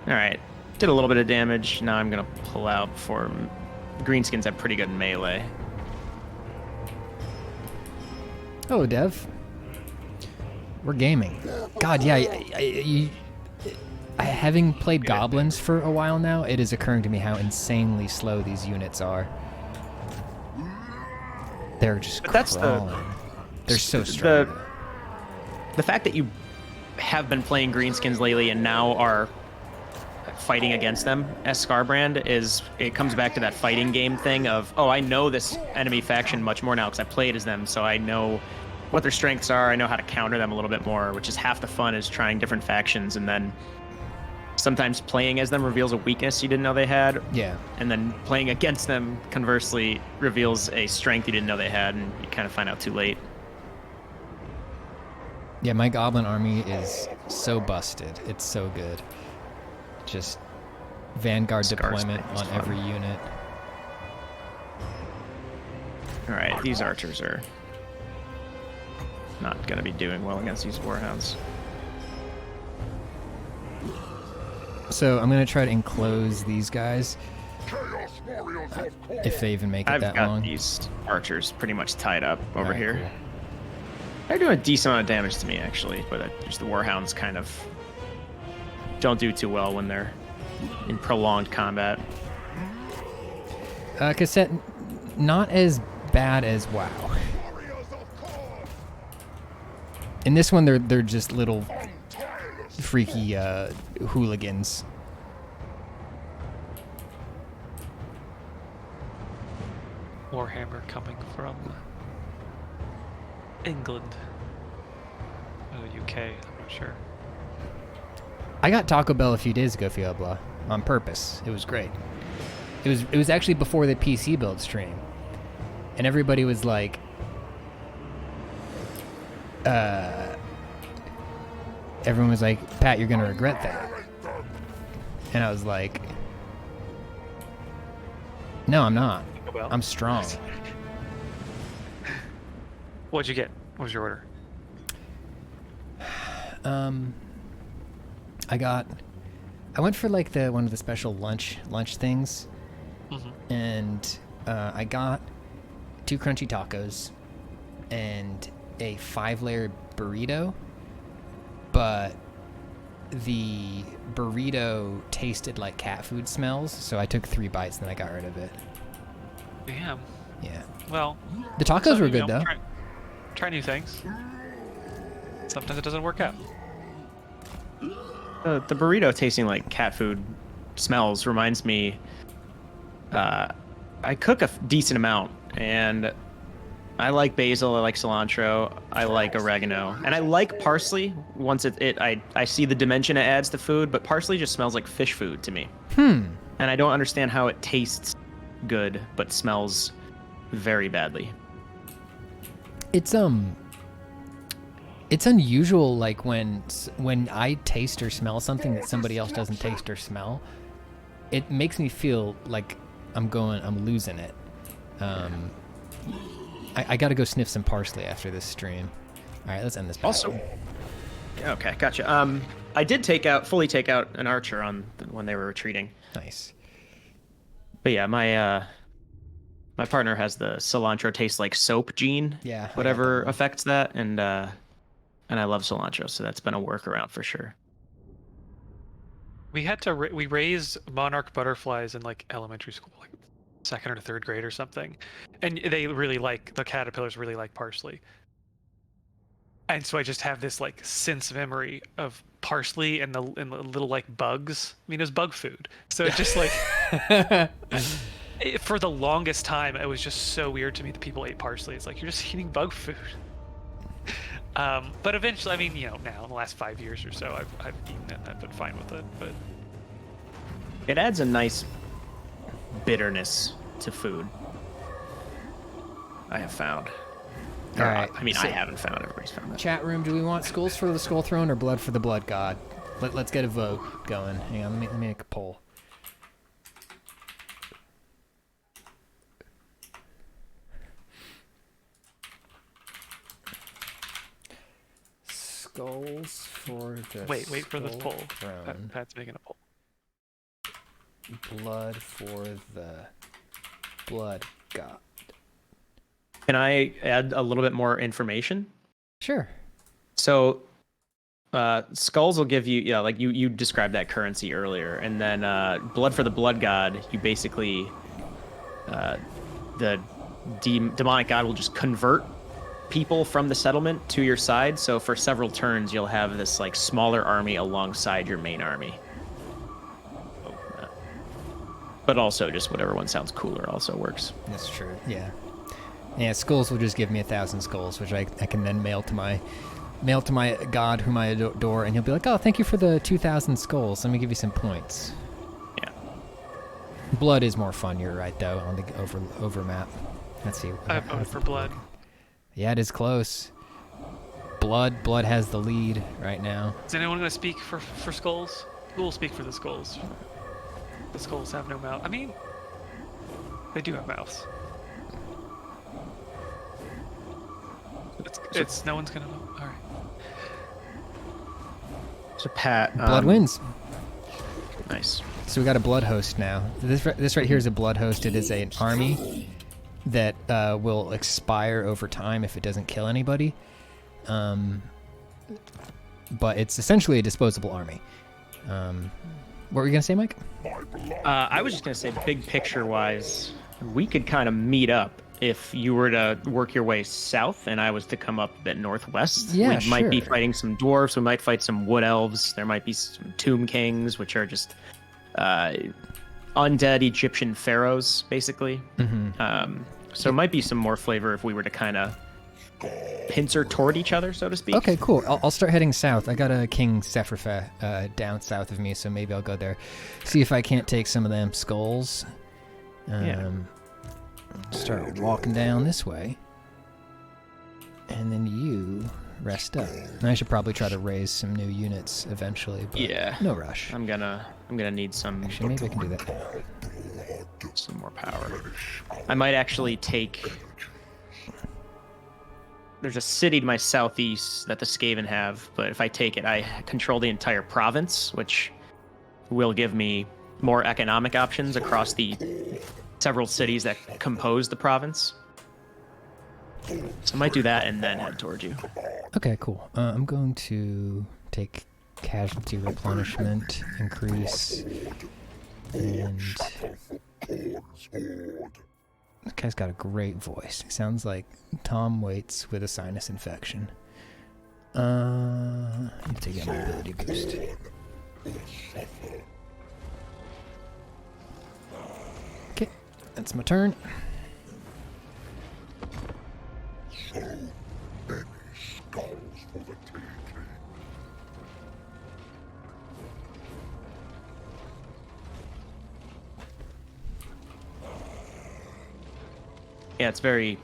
All right, did a little bit of damage. Now I'm gonna pull out before... Greenskins have pretty good melee. Oh, Dev. We're gaming. God, yeah, having played goblins for a while now, it is occurring to me how insanely slow these units are. They're just crawling. They're so strong. The fact that you have been playing Greenskins lately and now are fighting against them as Scarbrand it comes back to that fighting game thing of, oh, I know this enemy faction much more now because I played as them, so I know what their strengths are, I know how to counter them a little bit more, which is half the fun, is trying different factions, and then sometimes playing as them reveals a weakness you didn't know they had. Yeah. And then playing against them, conversely, reveals a strength you didn't know they had, and you kind of find out too late. Yeah, my goblin army is so busted. It's so good. Just Vanguard deployment on every unit. All right, these archers are not going to be doing well against these warhounds. So I'm going to try to enclose these guys. If they even make it that long. I've got these archers pretty much tied up over here. Cool. They're doing a decent amount of damage to me, actually, but just the warhounds kind of don't do too well when they're in prolonged combat. Cassette, not as bad as WoW. In this one, they're just little freaky hooligans. Warhammer coming from England. UK, I'm not sure. I got Taco Bell a few days ago, Fiobla, on purpose. It was great. It was actually before the PC build stream, and everybody was like, everyone was like, Pat, you're gonna regret that. And I was like, no, I'm not. Well, I'm strong. What'd you get? What was your order? I went for like one of the special lunch things, and I got 2 crunchy tacos and a 5-layer burrito, but the burrito tasted like cat food smells, so I took 3 bites and then I got rid of it. Damn. Yeah. Well, The tacos were good though. Try new things. Sometimes it doesn't work out. The burrito tasting like cat food smells reminds me. I cook a decent amount, and I like basil, I like cilantro, I like oregano, and I like parsley. Once I see the dimension it adds to food, but parsley just smells like fish food to me. And I don't understand how it tastes good but smells very badly. It's unusual, like when I taste or smell something that somebody else doesn't taste or smell. It makes me feel like I'm losing it. I gotta go sniff some parsley after this stream. All right, let's end this battle. Also, okay, gotcha. I did fully take out an archer when they were retreating. Nice. But yeah, my partner has the cilantro tastes like soap gene. Yeah. Whatever affects that, and I love cilantro, so that's been a workaround for sure. We had to we raised monarch butterflies in like elementary school, like 2nd or 3rd grade or something, and the caterpillars really like parsley. And so I just have this like sense memory of parsley and the little like bugs. I mean, it was bug food, so it just like for the longest time it was just so weird to me that people ate parsley. It's like you're just eating bug food. But eventually, I mean, now in the last 5 years or so, I've eaten it and I've been fine with it. But it adds a nice bitterness to food, I have found. All right. I mean, I haven't found. Everybody's found that. Chat room, do we want skulls for the skull throne or blood for the blood god? Let's get a vote going. Hang on, let me make a poll. Skulls for the wait for this poll. Throne. Pat's making a poll. Blood for the blood god. Can I add a little bit more information? Sure. So, skulls will give you, like you described that currency earlier, and then blood for the blood god, you basically, the demonic god will just convert people from the settlement to your side. So for several turns, you'll have this like smaller army alongside your main army. But also, just whatever one sounds cooler also works. That's true. Yeah. Yeah, skulls will just give me 1,000 skulls, which I can then mail to my god whom I adore, and he'll be like, "Oh, thank you for the 2,000 skulls. Let me give you some points." Yeah. Blood is more fun. You're right, though, on the over map. Let's see. I voted for blood. Yeah, it is close. Blood has the lead right now. Is anyone going to speak for skulls? Who will speak for the skulls? The skulls have no mouth. I mean, they do have mouths. It's no one's gonna vote. All right. So Pat, Blood wins. Nice. So we got a blood host now. This right here is a blood host. It is an army that will expire over time if it doesn't kill anybody. But it's essentially a disposable army. What were you gonna say, Mike? I was just gonna say, big picture wise, we could kind of meet up if you were to work your way south and I was to come up a bit northwest, Yeah, we might be sure. fighting some dwarves. We might fight some wood elves. There might be some tomb kings, which are just undead Egyptian pharaohs, basically. So it might be some more flavor if we were to kind of pincer toward each other, so to speak. Okay, cool. I'll start heading south. I got a King Sephiroth down south of me, so maybe I'll go there. See if I can't take some of them skulls. Start walking down this way. And then you rest up. And I should probably try to raise some new units eventually, but Yeah. no rush. I'm gonna need some Actually, maybe I can do that. some more power. I might actually take. There's a city to my southeast that the Skaven have, but if I take it, I control the entire province, which will give me more economic options across the several cities that compose the province. So I might do that and then head towards you. Okay, cool. I'm going to take casualty replenishment, increase, and this guy's got a great voice. He sounds like Tom Waits with a sinus infection. I need to get my ability boost. Okay, that's my turn. Yeah, it's very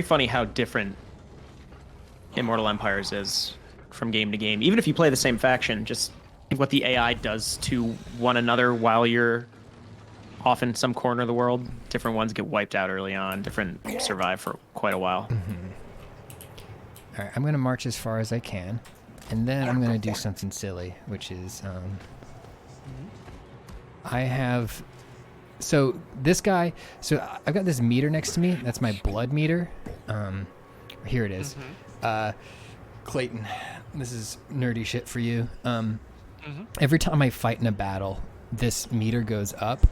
funny how different Immortal Empires is from game to game. Even if you play the same faction, just what the AI does to one another while you're off in some corner of the world. Different ones get wiped out early on, different survive for quite a while. All right, I'm going to march as far as I can, and then I'm going to do something silly, which is I have... So this guy, I've got this meter next to me. That's my blood meter. Here it is. Clayton, this is nerdy shit for you. Every time I fight in a battle, this meter goes up,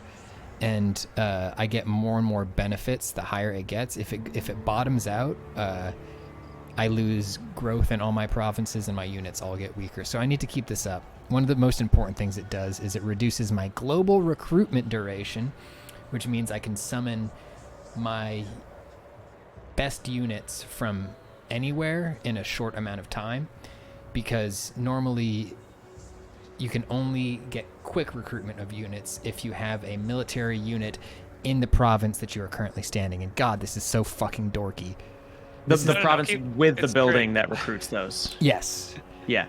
and I get more and more benefits the higher it gets. If it bottoms out, I lose growth in all my provinces and my units all get weaker. So I need to keep this up. One of the most important things it does is it reduces my global recruitment duration, which means I can summon my best units from anywhere in a short amount of time, because normally you can only get quick recruitment of units if you have a military unit in the province that you are currently standing in. God, this is so fucking dorky. The province with the it's building great. that recruits those. Yes. Yeah.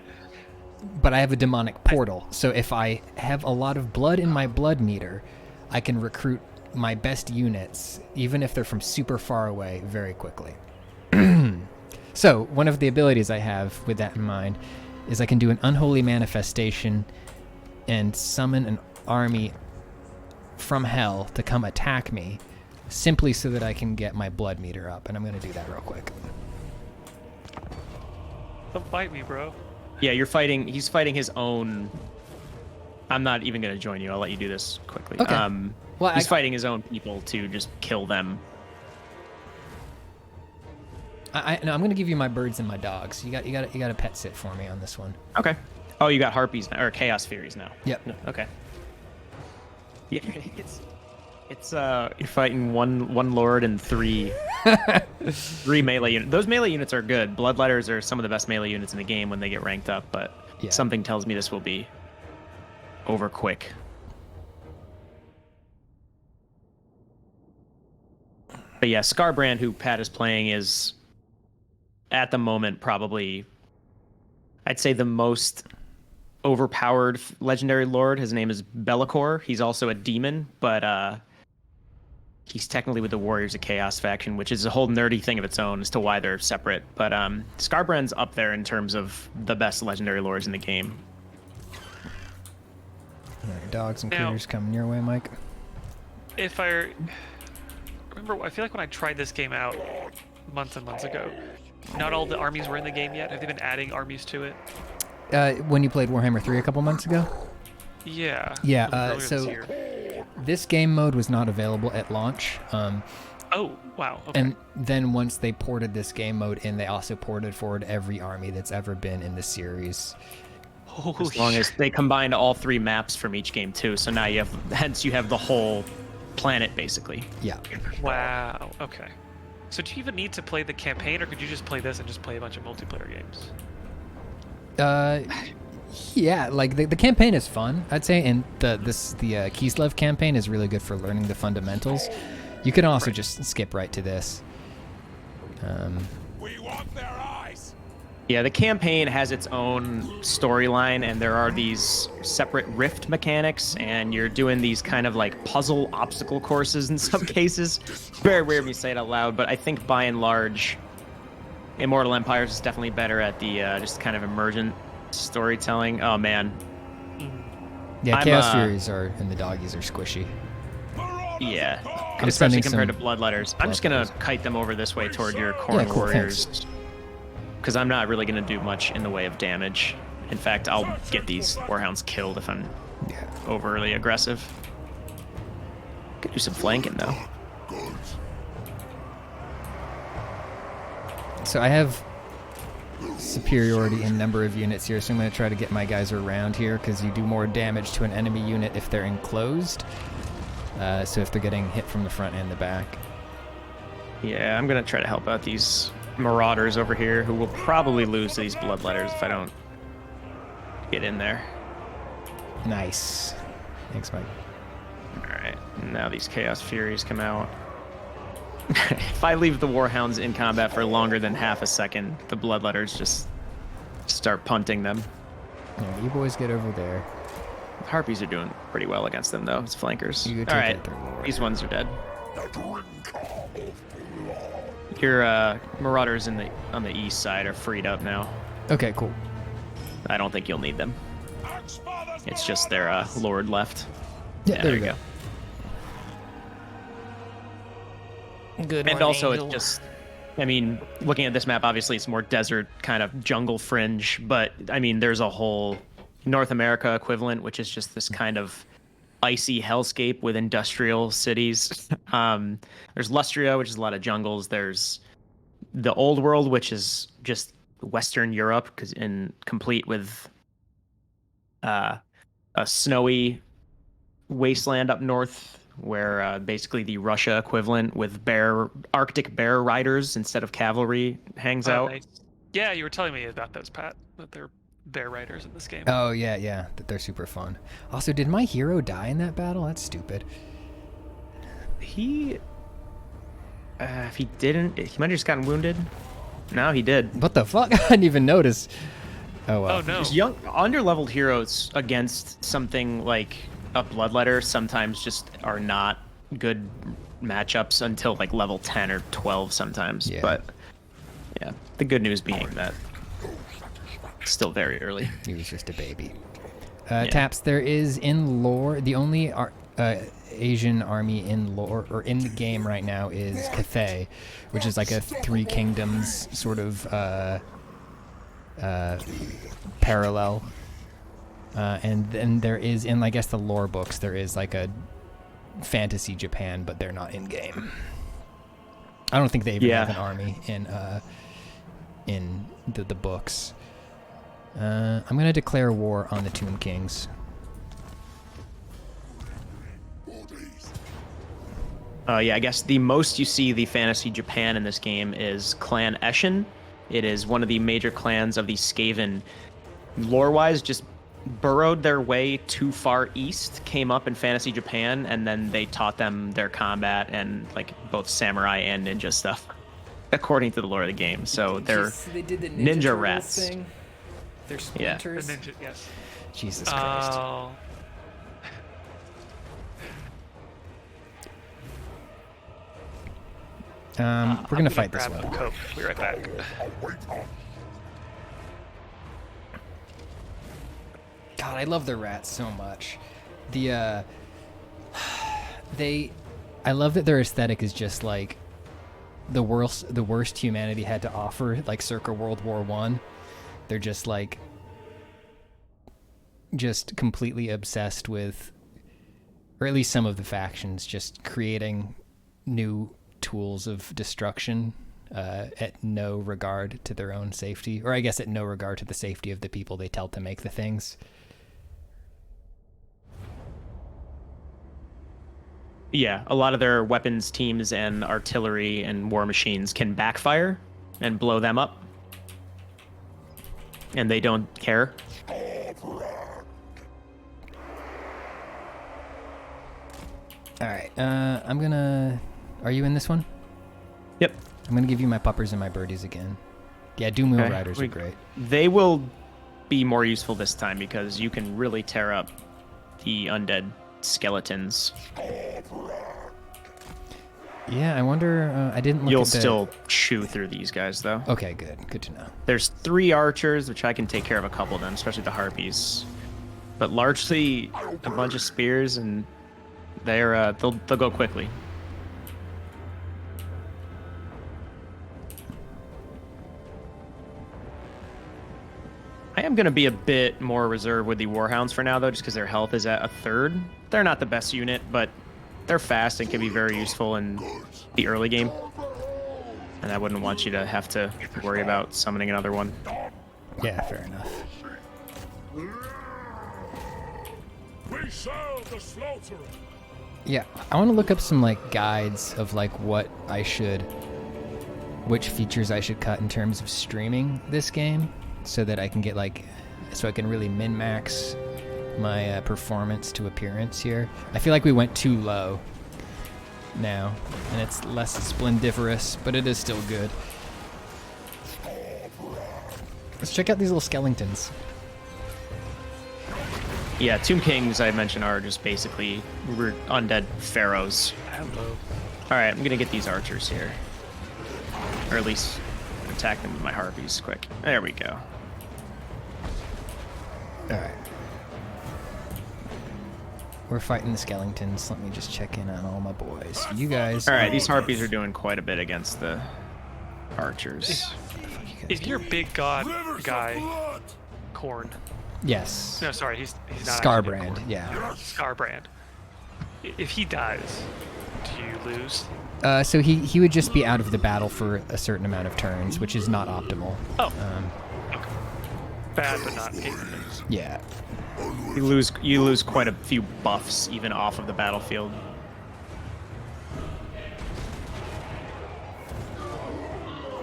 But I have a demonic portal, so if I have a lot of blood in my blood meter, I can recruit my best units, even if they're from super far away, very quickly. So, one of the abilities I have with that in mind is I can do an unholy manifestation and summon an army from hell to come attack me, simply so that I can get my blood meter up, and I'm going to do that real quick. Don't fight me, bro. Yeah, he's fighting his own. I'm not even going to join you. I'll let you do this quickly. Okay. Well, He's fighting his own people to just kill them. No, I'm going to give you my birds and my dogs. You got to pet sit for me on this one. Okay. Oh, you got harpies now, or chaos furies now. Yep. No, okay. Yeah, it's you're fighting one lord and three melee units. Those melee units are good. Bloodletters are some of the best melee units in the game when they get ranked up, but something tells me this will be over quick. But yeah, Scarbrand, who Pat is playing, is at the moment probably, I'd say, the most overpowered legendary lord. His name is Be'lakor. He's also a demon, but he's technically with the Warriors of Chaos faction, which is a whole nerdy thing of its own as to why they're separate. But Scarbrand's up there in terms of the best legendary lords in the game. All right, dogs and Now- critters coming your way, Mike. If I remember, I feel like when I tried this game out months and months ago, not all the armies were in the game yet. Have they been adding armies to it? When you played Warhammer 3 a couple months ago? Yeah. Yeah, Earlier this so year. This game mode was not available at launch. Oh, wow. Okay. And then once they ported this game mode in, they also ported forward every army that's ever been in the series. Holy As long as they combined all 3 maps from each game too, so now you have the whole planet basically. Yeah. Wow. Okay. So do you even need to play the campaign, or could you just play this and just play a bunch of multiplayer games? Yeah, like the campaign is fun, I'd say, and the Kislev campaign is really good for learning the fundamentals. You can also just skip right to this. We want their eyes. Yeah, the campaign has its own storyline, and there are these separate rift mechanics, and you're doing these kind of like puzzle obstacle courses in some cases. Very rare me say it out loud, but I think by and large, Immortal Empires is definitely better at the just kind of emergent storytelling. Oh man. Yeah, Chaos Furies and the doggies are squishy. Yeah. I'm Especially sending compared to some Bloodletters. I'm just gonna kite them over this way toward your corner cool, warriors. thanks. Because I'm not really gonna do much in the way of damage. In fact, I'll get these Warhounds killed if I'm overly aggressive. Could do some flanking though. So I have superiority in number of units here, so I'm going to try to get my guys around here because you do more damage to an enemy unit if they're enclosed. So if they're getting hit from the front and the back. Yeah, I'm gonna try to help out these marauders over here who will probably lose to these bloodletters if I don't get in there. Nice. Thanks, Mike. Alright, now these Chaos Furies come out. If I leave the Warhounds in combat for longer than half a second, the bloodletters just start punting them. Yeah, you boys get over there. The Harpies are doing pretty well against them, though. It's flankers. You go take Alright, out their lord. these ones are dead. Your Marauders on the east side are freed up now. Okay, cool. I don't think you'll need them. It's just their lord left. Yeah, there you go. Good And one, also, Angel. it's just, I mean, looking at this map, obviously it's more desert, kind of jungle fringe, but I mean, there's a whole North America equivalent, which is just this kind of icy hellscape with industrial cities. There's Lustria, which is a lot of jungles. There's the Old World, which is just Western Europe, complete with a snowy wasteland up north, where basically the Russia equivalent with Arctic bear riders instead of cavalry hangs out. Nice. Yeah, you were telling me about those, Pat, that they're bear riders in this game. Oh, yeah. They're super fun. Also, did my hero die in that battle? That's stupid. If he didn't, he might have just gotten wounded. No, he did. What the fuck? I didn't even notice. Oh, well. Oh, no. These young, under-leveled heroes against something like a Bloodletter sometimes just are not good matchups until like level 10 or 12 sometimes. Yeah. But yeah, the good news being that it's still very early. He was just a baby. Taps, there is in lore, the only Asian army in lore, or in the game right now, is Cathay, which is like a Three Kingdoms sort of parallel. And then there is, in I guess the lore books, there is like a fantasy Japan, but they're not in game. I don't think they even have an army in the books. I'm gonna declare war on the Tomb Kings. Yeah, I guess the most you see the fantasy Japan in this game is Clan Eshin. It is one of the major clans of the Skaven. Lore-wise, just burrowed their way too far east, came up in fantasy Japan, and then they taught them their combat and like both samurai and ninja stuff, according to the lore of the game. So they're they did the ninja rats. Thing. They're Yeah. splinters. The ninja, yes. Jesus Christ. Oh. We're gonna fight this grab one. a Coke. Be right back. God, I love the rats so much. I love that their aesthetic is just like the worst humanity had to offer, like circa World War I. They're just like completely obsessed with or at least some of the factions, just creating new tools of destruction at no regard to their own safety, or I guess at no regard to the safety of the people they tell to make the things. Yeah, a lot of their weapons teams and artillery and war machines can backfire and blow them up. And they don't care. All right, I'm gonna... Are you in this one? Yep. I'm gonna give you my puppers and my birdies again. Yeah, Doom Wheel Okay. Riders are great. They will be more useful this time because you can really tear up the undead skeletons. Yeah, I wonder... I didn't look You'll at the... still chew through these guys, though. Okay, good. Good to know. There's 3 archers, which I can take care of a couple of them, especially the harpies. But largely a bunch of spears, and they'll go quickly. I am going to be a bit more reserved with the Warhounds for now, though, just because their health is at a third. They're not the best unit, but they're fast and can be very useful in the early game. And I wouldn't want you to have to worry about summoning another one. Yeah, fair enough. We shall the slaughter. Yeah, I want to look up some like guides of like which features I should cut in terms of streaming this game, so that I can get so I can really min-max my performance to appearance here. I feel like we went too low now, and it's less splendiferous, but it is still good. Let's check out these little skeletons. Yeah, Tomb Kings, I mentioned, are just basically undead pharaohs. Hello. Alright, I'm going to get these archers here. Or at least attack them with my harpies quick. There we go. Alright. We're fighting the skeletons. Let me just check in on all my boys. You guys... Alright, these harpies are doing quite a bit against the archers. Is your big god guy Korn? Yes. No, sorry, he's not. Scarbrand, Korn. yeah. Scarbrand. If he dies, do you lose? So he would just be out of the battle for a certain amount of turns, which is not optimal. Oh. Okay. Bad, but not good. Yeah. You lose quite a few buffs even off of the battlefield.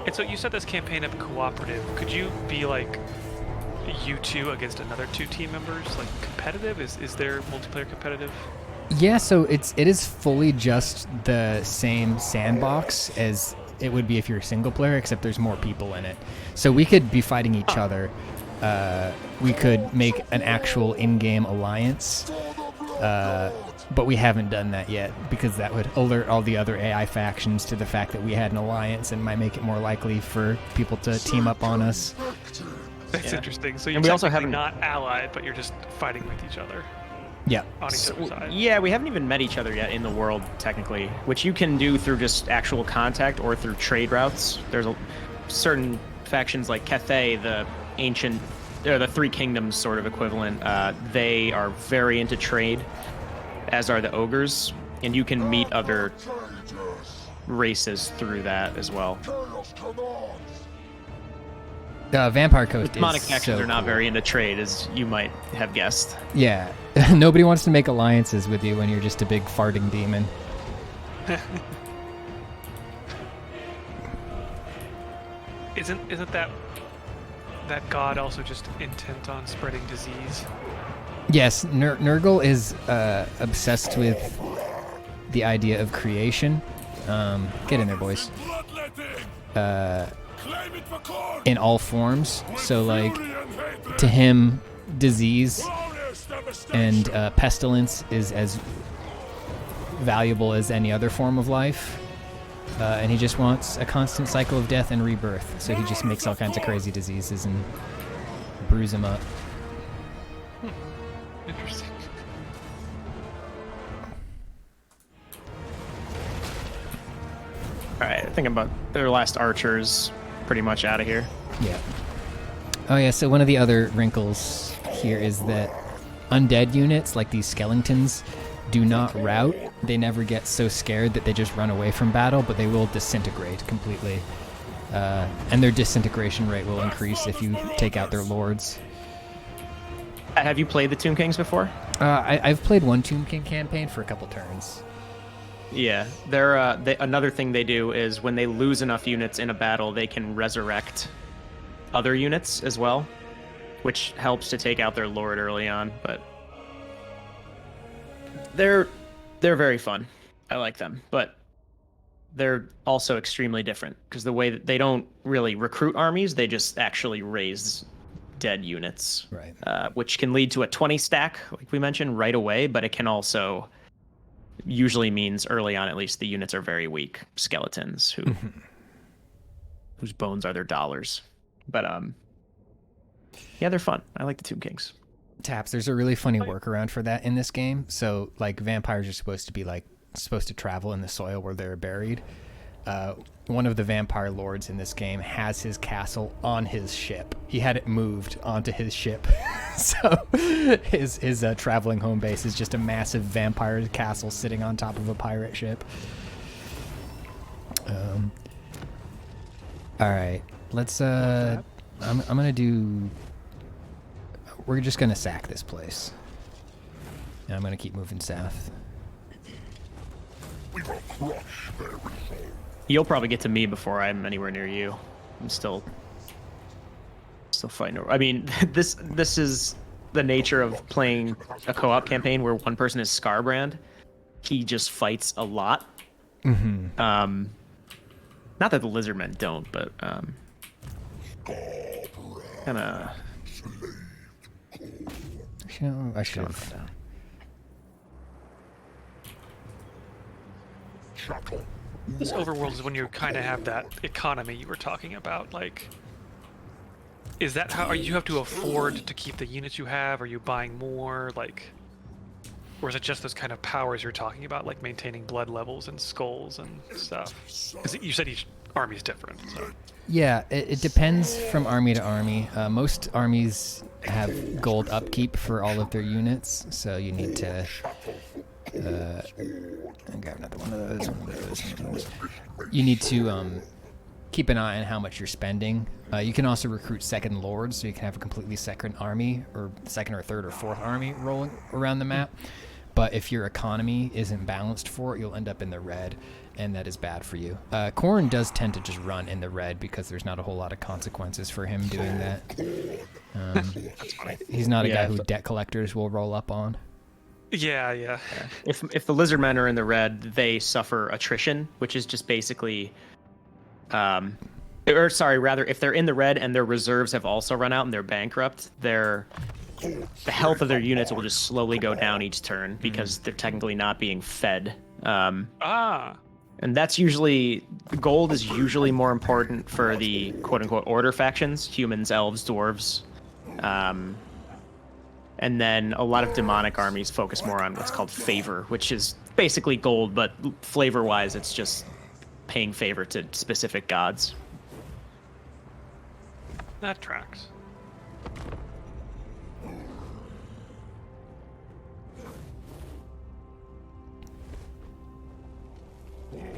And so you set this campaign up cooperative. Could you be like you two against another 2 team members, like competitive? Is there multiplayer competitive? Yeah, so it is fully just the same sandbox as it would be if you're a single player, except there's more people in it. So we could be fighting each other. We could make an actual in-game alliance, but we haven't done that yet because that would alert all the other AI factions to the fact that we had an alliance and might make it more likely for people to team up on us. That's interesting. So you're And we also technically haven't- not allied, but you're just fighting with each other Yeah. on each other's side. Yeah, we haven't even met each other yet in the world, technically, which you can do through just actual contact or through trade routes. There's certain factions like Cathay, the ancient, or the Three Kingdoms sort of equivalent. They are very into trade, as are the ogres, and you can meet other races through that as well. Vampire Coast Demonic is factions so are not cool. very into trade, as you might have guessed. Yeah. Nobody wants to make alliances with you when you're just a big farting demon. Isn't that god also just intent on spreading disease? Yes, Nurgle is obsessed with the idea of creation. Get in there, boys. Claim it for Korn. In all forms. So, like, to him, disease Glorious devastation. and pestilence is as valuable as any other form of life. And he just wants a constant cycle of death and rebirth. So he just makes all kinds of crazy diseases and brews them up. Interesting. Alright, I think about their last archers pretty much out of here. Yeah. Oh yeah, so one of the other wrinkles here is that undead units, like these skeletons, do not rout, they never get so scared that they just run away from battle, but they will disintegrate completely. And their disintegration rate will increase if you take out their lords. Have you played the Tomb Kings before? I've played one Tomb King campaign for a couple turns. Yeah, they're another thing they do is when they lose enough units in a battle, they can resurrect other units as well, which helps to take out their lord early on. But they're very fun. I like them, but they're also extremely different because the way that they don't really recruit armies, they just actually raise dead units, Right. Which can lead to a 20 stack, like we mentioned, right away. But it can also usually means early on, at least, the units are very weak skeletons whose bones are their dollars. But yeah, they're fun. I like the Tomb Kings. Taps, there's a really funny workaround for that in this game. So like vampires are supposed to travel in the soil where they're buried. One of the vampire lords in this game has his castle on his ship. He had it moved onto his ship. So his traveling home base is just a massive vampire castle sitting on top of a pirate ship. All right, let's I'm gonna do. We're just gonna sack this place, and I'm gonna keep moving south. We will crush their resolve. You'll probably get to me before I'm anywhere near you. I'm still fighting over. I mean, this is the nature of playing a co-op campaign where one person is Scarbrand. He just fights a lot. Mm-hmm. Not that the lizardmen don't, but kind of. I should have. This overworld is when you kind of have that economy you were talking about. Like, is that how you have to afford to keep the units you have? Are you buying more? Like, or is it just those kind of powers you're talking about, like maintaining blood levels and skulls and stuff? Because you said each army is different. So. Yeah, it depends from army to army. Most armies have gold upkeep for all of their units, so you need to. I got another one of those. You need to keep an eye on how much you're spending. You can also recruit second lords, so you can have a completely second army, or second or third or fourth army rolling around the map. But if your economy isn't balanced for it, you'll end up in the red, and that is bad for you. Corrin does tend to just run in the red because there's not a whole lot of consequences for him doing that. He's not a guy who debt collectors will roll up on. Yeah. If the lizardmen are in the red, they suffer attrition, which is just basically, or sorry, rather, if they're in the red and their reserves have also run out and they're bankrupt, the health of their units will just slowly go down each turn because they're technically not being fed. And that's usually, gold is usually more important for the quote-unquote order factions, humans, elves, dwarves. And then a lot of demonic armies focus more on what's called favor, which is basically gold, but flavor-wise, it's just paying favor to specific gods. That tracks.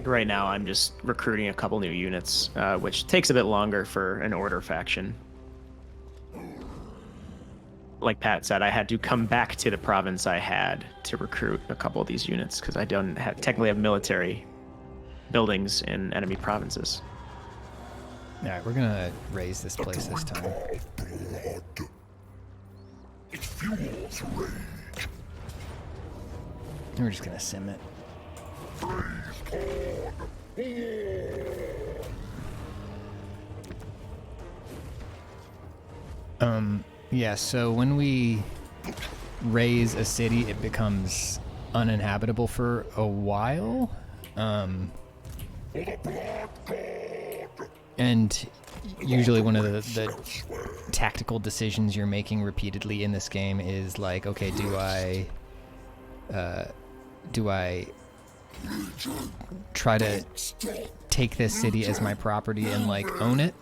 Right now, I'm just recruiting a couple new units, which takes a bit longer for an order faction. Like Pat said, I had to come back to the province I had to recruit a couple of these units because I don't technically have military buildings in enemy provinces. All right, we're gonna raise this place this time. It fuels rage. We're just gonna sim it. Yeah, so when we raise a city, it becomes uninhabitable for a while. And usually one of the tactical decisions you're making repeatedly in this game is like, okay, do I try to take this city as my property and like own it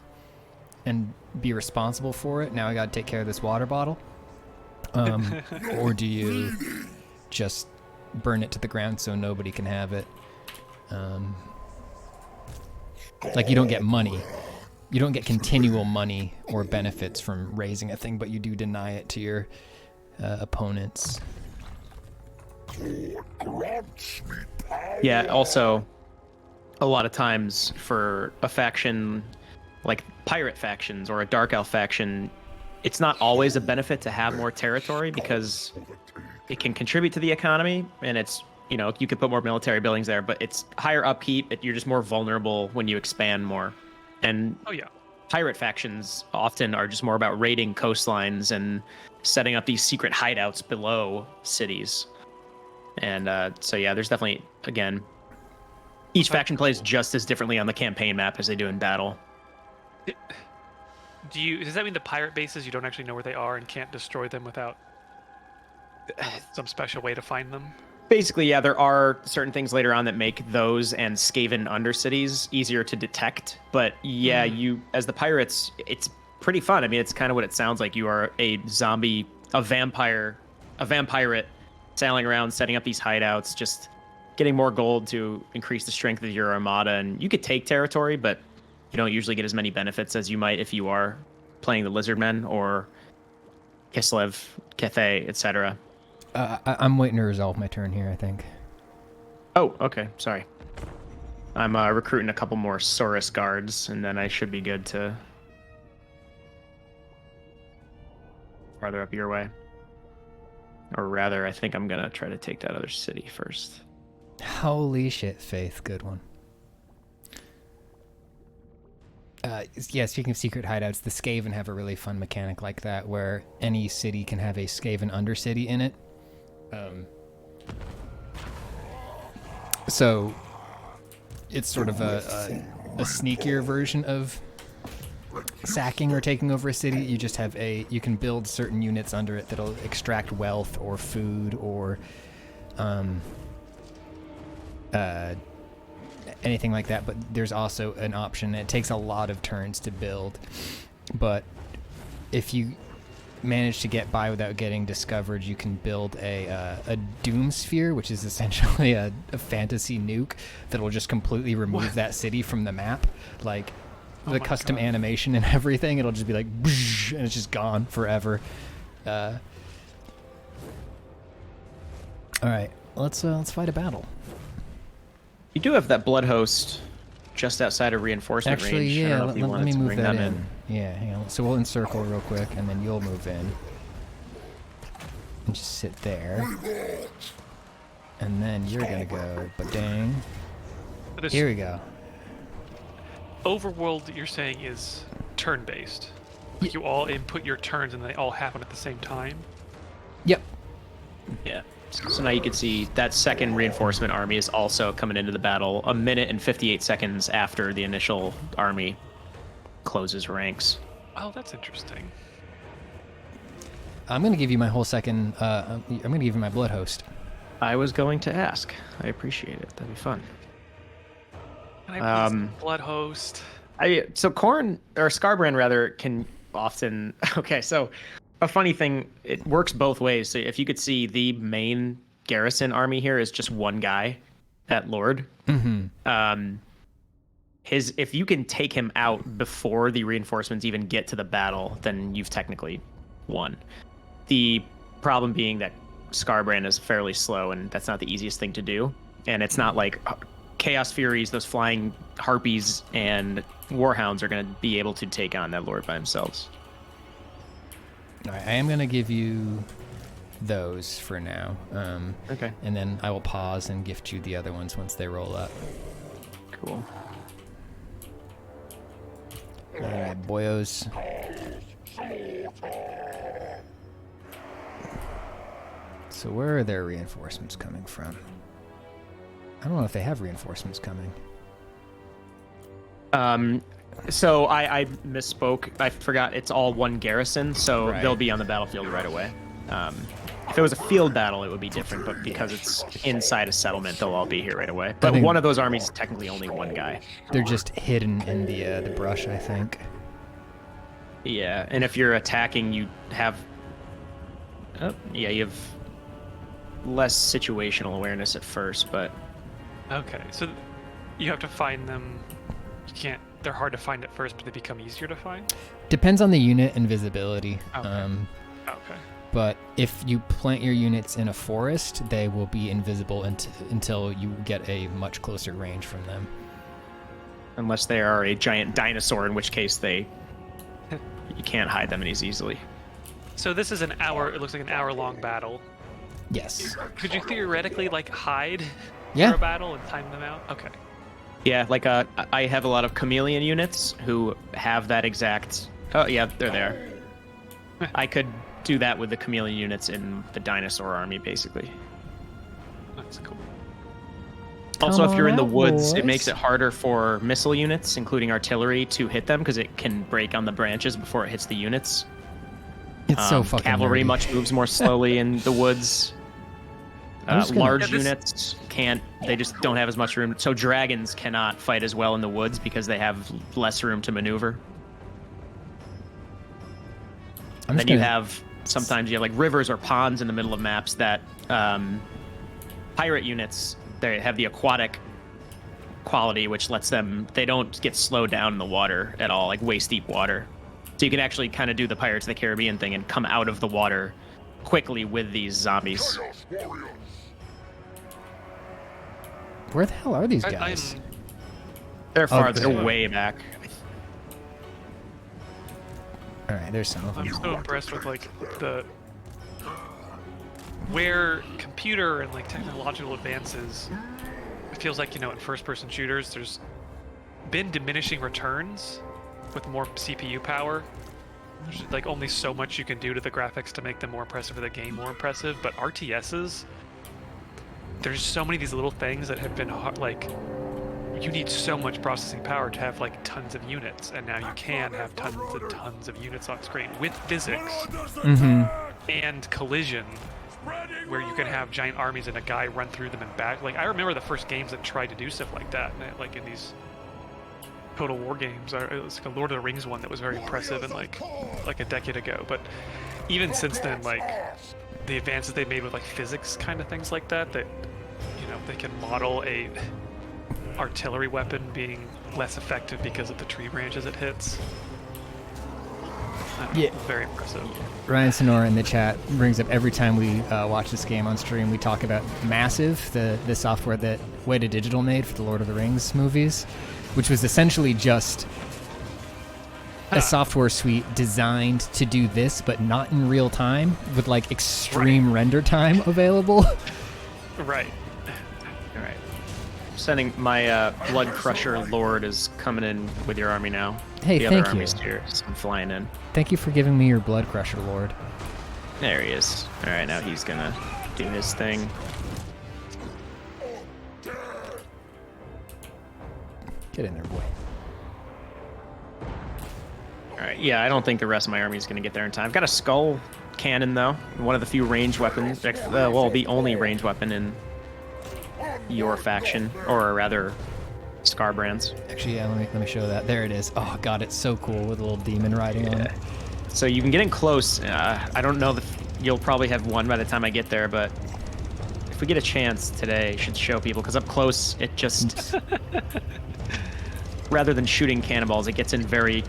and be responsible for it? Now I gotta take care of this water bottle. Or do you just burn it to the ground so nobody can have it. Like, you don't get money. You don't get continual money or benefits from raising a thing, but you do deny it to your opponents. Yeah, also, a lot of times for a faction like pirate factions or a dark elf faction, it's not always a benefit to have more territory because it can contribute to the economy, and it's, you know, you could put more military buildings there, but it's higher upkeep. You're just more vulnerable when you expand more. And Oh yeah. pirate factions often are just more about raiding coastlines and setting up these secret hideouts below cities. And so yeah, there's definitely, again, each faction plays just as differently on the campaign map as they do in battle. Does that mean the pirate bases, you don't actually know where they are and can't destroy them without some special way to find them? Basically, yeah, there are certain things later on that make those and Skaven undercities easier to detect. But yeah, you, as the pirates, it's pretty fun. I mean, it's kind of what it sounds like. You are a zombie, a vampire, a vampirate sailing around, setting up these hideouts, just getting more gold to increase the strength of your armada. And you could take territory, but you don't usually get as many benefits as you might if you are playing the Lizardmen or Kislev, Cathay, etc. I'm waiting to resolve my turn here, I think. Oh, okay. Sorry. I'm recruiting a couple more Saurus guards, and then I should be good to farther up your way. Or rather, I think I'm going to try to take that other city first. Holy shit, Faith. Good one. Yeah, speaking of secret hideouts, the Skaven have a really fun mechanic like that, where any city can have a Skaven undercity in it. So it's sort of a sneakier version of sacking or taking over a city. You just have you can build certain units under it that'll extract wealth or food or anything like that, but there's also an option. It takes a lot of turns to build, but if you manage to get by without getting discovered, you can build a doom sphere, which is essentially a fantasy nuke that'll just completely remove that city from the map. Like the custom animation and everything, it'll just be like and it's just gone forever. All right, let's fight a battle. You do have that blood host just outside of reinforcement Actually, range. yeah, I don't know let if you wanted me to move bring that them in. Yeah, hang on. So we'll encircle real quick, and then you'll move in. And just sit there. And then you're gonna go, but dang. Here we go. Overworld, you're saying, is turn-based. Like you all input your turns and they all happen at the same time? Yep. Yeah. So now you can see that second reinforcement army is also coming into the battle a minute and 58 seconds after the initial army closes ranks. Oh, that's interesting. I'm gonna give you my whole second. I'm gonna give you my blood host. I was going to ask. I appreciate it. That'd be fun. Can I please blood host? So Khorne, or Skarbrand rather, can often... Okay, so a funny thing, it works both ways. So if you could see, the main garrison army here is just one guy, that lord. Mm-hmm. If you can take him out before the reinforcements even get to the battle, then you've technically won. The problem being that Skarbrand is fairly slow, and that's not the easiest thing to do. And it's not like Chaos Furies, those flying harpies and warhounds are going to be able to take on that lord by themselves. All right, I am gonna give you those for now. Okay. And then I will pause and gift you the other ones once they roll up. Cool. All right, boyos. So where are their reinforcements coming from? I don't know if they have reinforcements coming. So I misspoke. I forgot it's all one garrison, so Right. they'll be on the battlefield right away. If it was a field battle, it would be different, but because it's inside a settlement, they'll all be here right away. But think- one of those armies is technically only one guy. They're just hidden in the brush, I think. Yeah, and if you're attacking, you have... Oh, yeah, you have less situational awareness at first, but Okay, so you have to find them. You can't. They're hard to find at first, but they become easier to find. Depends on the unit and visibility. Okay. Okay. But if you plant your units in a forest, they will be invisible until you get a much closer range from them. unless they are a giant dinosaur, in which case you can't hide them as easily. So this is an hour. It looks like an hour-long battle. Yes. Could you theoretically like hide Yeah. for a battle and time them out? Okay. Yeah, like I have a lot of chameleon units who have that exact. Oh yeah, they're there. I could do that with the chameleon units in the dinosaur army, basically. That's cool. Also, Come if you're on in the out, woods, it boys. makes it harder for missile units, including artillery, to hit them because it can break on the branches before it hits the units. It's so fucking Cavalry nerdy. much moves more slowly in the woods. I'm just gonna- Large Yeah, this- units can't. They just don't have as much room. So dragons cannot fight as well in the woods because they have less room to maneuver. I'm Then just you gonna- have sometimes you have like rivers or ponds in the middle of maps that pirate units, they have the aquatic quality, which lets them, they don't get slowed down in the water at all, like waist deep water. So you can actually kind of do the Pirates of the Caribbean thing and come out of the water quickly with these zombies. Chaos Warriors. Where the hell are these I'm guys? They're far, Okay. they're way back. All right, there's some of them. I'm so impressed with like the where computer and like technological advances. It feels like, you know, in first-person shooters, there's been diminishing returns with more CPU power. There's like only so much you can do to the graphics to make them more impressive or the game more impressive. But RTSs, there's so many of these little things that have been like. You need so much processing power to have like tons of units, and now you can have tons and tons of units on screen with physics and collision, where you can have giant armies and a guy run through them and back. Like I remember the first games that tried to do stuff like that, and like in these Total War games, or it was like a Lord of the Rings one that was very impressive, and like a decade ago. But even since then, like the advances they made with like physics kind of things like that, that you know they can model a artillery weapon being less effective because of the tree branches it hits. Yeah. Very impressive. Ryan Sonora in the chat brings up every time we watch this game on stream, we talk about Massive, the software that Weta Digital made for the Lord of the Rings movies, which was essentially just a software suite designed to do this, but not in real time, with like extreme render time available. Right. All right. Sending my Blood Crusher Lord is coming in with your army now. Hey, the thank other you. army's here, so I'm flying in. Thank you for giving me your Blood Crusher, Lord. There he is. All right, now he's gonna do his thing. Get in there, boy. All right, yeah, I don't think the rest of my army is gonna get there in time. I've got a skull cannon though, one of the few ranged weapons. Well, the only ranged weapon in your faction, or rather, Scarbrands. Actually, yeah, let me show that. There it is. Oh god, it's so cool with a little demon riding on it. So you can get in close. I don't know if you'll probably have one by the time I get there, but if we get a chance today, I should show people, because up close, it just... rather than shooting cannonballs, it gets in very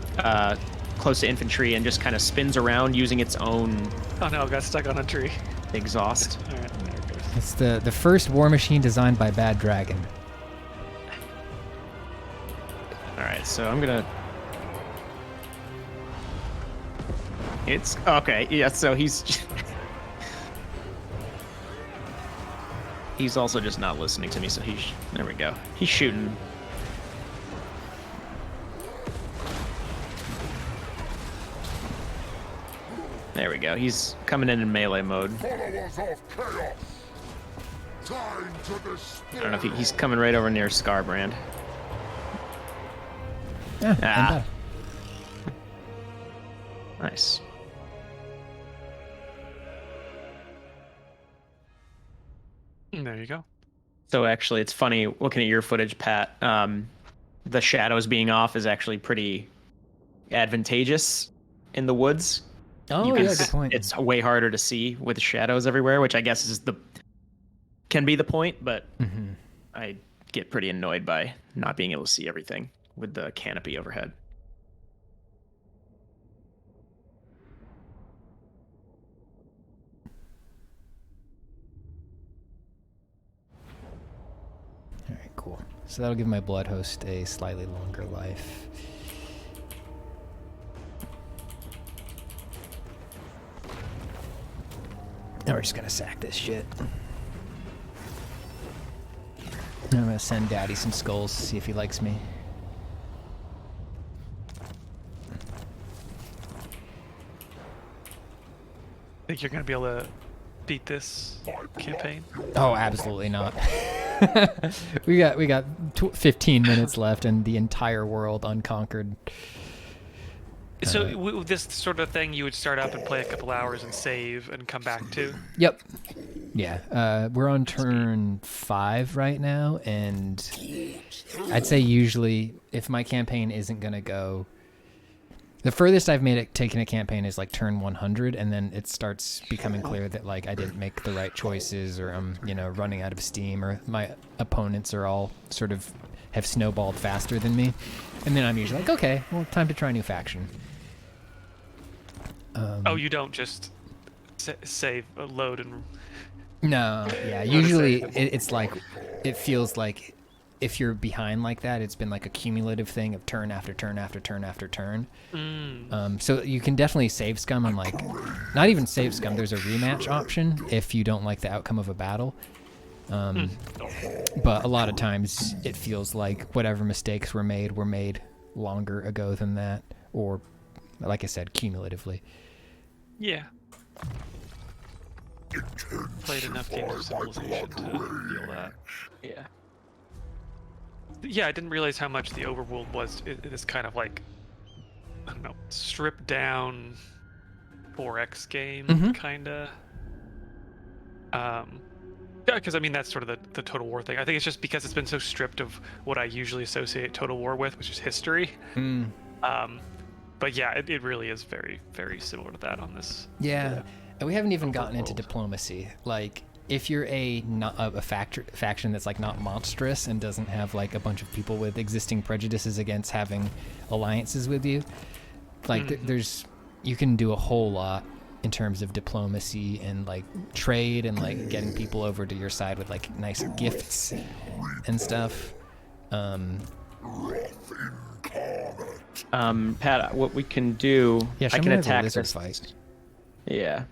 close to infantry and just kind of spins around using its own Oh no, got stuck on a tree. exhaust. All right, there it goes. It's the first war machine designed by Bad Dragon. All right, so I'm gonna... It's... Okay, yeah, so he's... he's also just not listening to me, so he's... There we go. He's shooting. There we go. He's coming in melee mode. Followers of chaos. Time to destroy. I don't know if he's coming right over near Scarbrand. Yeah, Ah. Nice. There you go. So actually, it's funny looking at your footage, Pat. The shadows being off is actually pretty advantageous in the woods. Oh You can yeah, s- good point. It's way harder to see with shadows everywhere, which I guess is the can be the point, but Mm-hmm. I get pretty annoyed by not being able to see everything with the canopy overhead. All right, cool. So that'll give my blood host a slightly longer life. Now we're just gonna sack this shit. I'm gonna send Daddy some skulls, see if he likes me. Think you're gonna be able to beat this campaign? Oh, absolutely not. we got 15 minutes left and the entire world unconquered. So with this sort of thing, you would start up and play a couple hours and save and come back to? Yep. Yeah. We're on turn 5 right now, and I'd say usually if my campaign isn't gonna go, the furthest I've made it taking a campaign is like turn 100, and then it starts becoming clear that like I didn't make the right choices, or I'm running out of steam, or my opponents are all sort of have snowballed faster than me, and then I'm usually like, okay, well, time to try a new faction. Oh, you don't just save, load, and... No, yeah. Usually it's like, it feels like if you're behind like that, it's been like a cumulative thing of turn after turn after turn after turn. So you can definitely save scum and like, not even save scum, there's a rematch option if you don't like the outcome of a battle. But a lot of times it feels like whatever mistakes were made longer ago than that, or like I said, cumulatively. Yeah. Played enough games of Civilization to feel that. Yeah. Yeah, I didn't realize how much the overworld was. It is kind of like, I don't know, stripped down 4X game, kinda. Yeah, because I mean that's sort of the Total War thing. I think it's just because it's been so stripped of what I usually associate Total War with, which is history. But yeah, it really is very, very similar to that on this. Yeah, and we haven't even gotten into diplomacy. Like, if you're a faction that's like not monstrous and doesn't have like a bunch of people with existing prejudices against having alliances with you, like there's you can do a whole lot in terms of diplomacy and like trade and like getting people over to your side with like nice gifts and stuff. Pat, what we can do, Yeah, I can attack this fight. Yeah.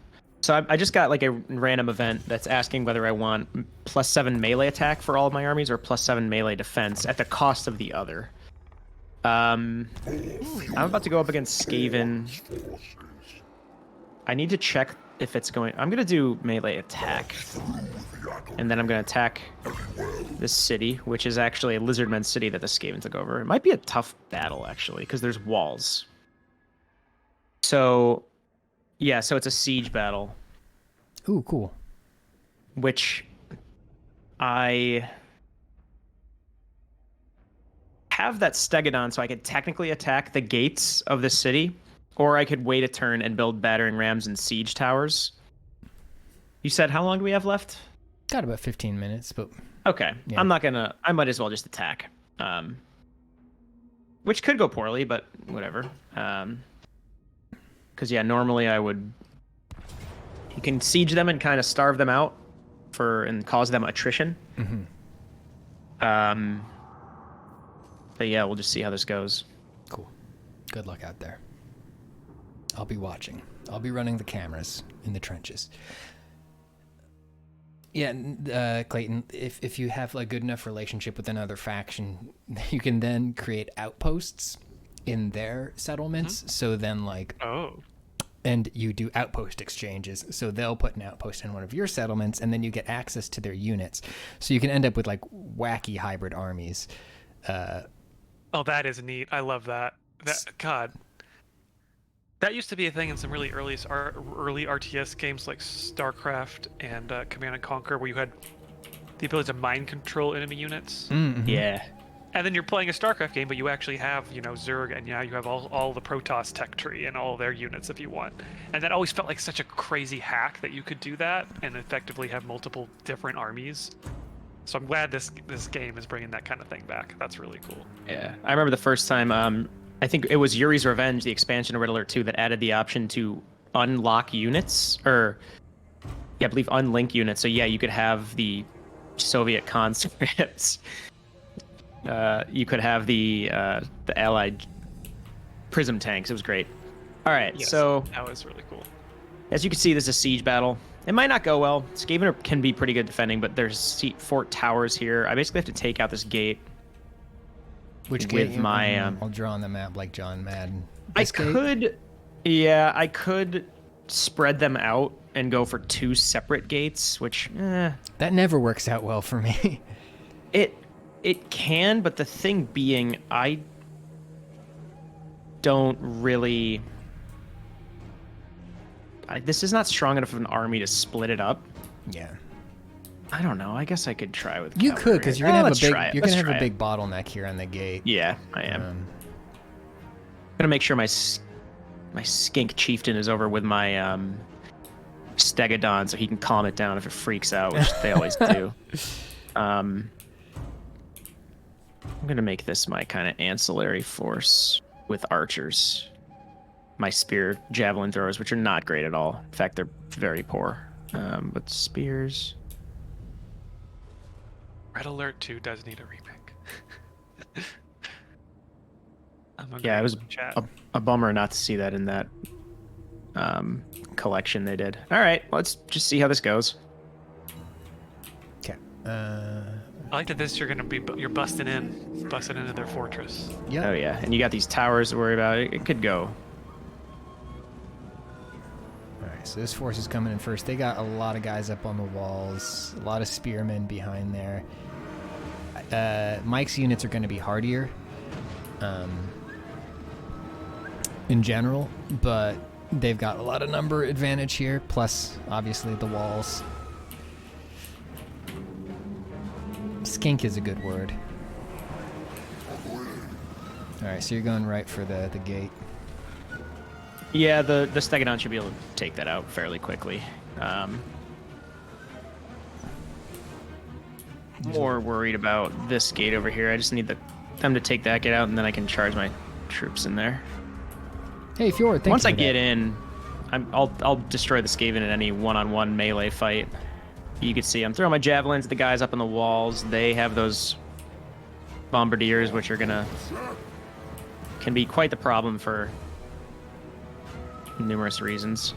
So I just got like a random event that's asking whether I want +7 melee attack for all of my armies or +7 melee defense at the cost of the other. I'm about to go up against Skaven. I need to check if it's going... I'm going to do melee attack. And then I'm going to attack this city, which is actually a Lizardmen city that the Skaven took over. It might be a tough battle, actually, because there's walls. So... yeah, so it's a siege battle. Ooh, cool. Which I have that Stegodon, so I could technically attack the gates of the city, or I could wait a turn and build battering rams and siege towers. You said how long do we have left? Got about 15 minutes, but... okay, yeah. I'm not gonna... I might as well just attack. Which could go poorly, but whatever. Because, yeah, normally I would... you can siege them and kind of starve them out and cause them attrition. But, yeah, we'll just see how this goes. Cool. Good luck out there. I'll be watching. I'll be running the cameras in the trenches. Yeah, Clayton, if you have a good enough relationship with another faction, you can then create outposts in their settlements. So then, like... oh. And you do outpost exchanges. So they'll put an outpost in one of your settlements, and then you get access to their units. So you can end up with, like, wacky hybrid armies. Oh, that is neat. I love that. God. That used to be a thing in some really early RTS games like StarCraft and Command & Conquer, where you had the ability to mind control enemy units. Yeah. And then you're playing a StarCraft game, but you actually have, Zerg, and now you have all the Protoss tech tree and all their units if you want. And that always felt like such a crazy hack that you could do that and effectively have multiple different armies. So I'm glad this game is bringing that kind of thing back. That's really cool. Yeah, I remember the first time. I think it was Yuri's Revenge, the expansion of Red Alert 2, that added the option to unlock units, or yeah, I believe unlink units. So yeah, you could have the Soviet conscripts. You could have the Allied Prism tanks. It was great. All right, Yes, so that was really cool. as you can see, this is a siege battle. It might not go well. Skaven can be pretty good defending, but there's fort towers here. I basically have to take out this gate. Which with gate? my I'll draw on the map like John Madden. I This gate? could, I could spread them out and go for 2 separate gates, which That never works out well for me. it can, but the thing being, I don't really. This is not strong enough of an army to split it up. Yeah. I don't know. I guess I could try with. You cavalry. could, because you're gonna have a Let's big try it. you're gonna Let's have a try big it. bottleneck here on the gate. Yeah, I am. Um, Gonna make sure my skink chieftain is over with my Stegodon, so he can calm it down if it freaks out, which they always do. I'm gonna make this my kind of ancillary force with archers. My spear javelin throwers, which are not great at all. In fact, they're very poor. But spears. Red Alert 2 does need a remake. Yeah, it was chat. a bummer not to see that in that collection they did. All right, let's just see how this goes. Okay. I like that you're busting into their fortress. Yeah. Oh yeah, and you got these towers to worry about. It could go. All right. So this force is coming in first. They got a lot of guys up on the walls. A lot of spearmen behind there. Mike's units are going to be hardier, in general, but they've got a lot of number advantage here. Plus, obviously, the walls. Skink is a good word. All right, so you're going right for the gate. Yeah, the Stegodon should be able to take that out fairly quickly. More worried about this gate over here. I just need them to take that gate out, and then I can charge my troops in there. Hey, Fjord, thank Once you I for get that. in, I'll destroy the Skaven in any one-on-one melee fight. You can see I'm throwing my javelins at the guys up on the walls. They have those bombardiers, which are can be quite the problem for numerous reasons.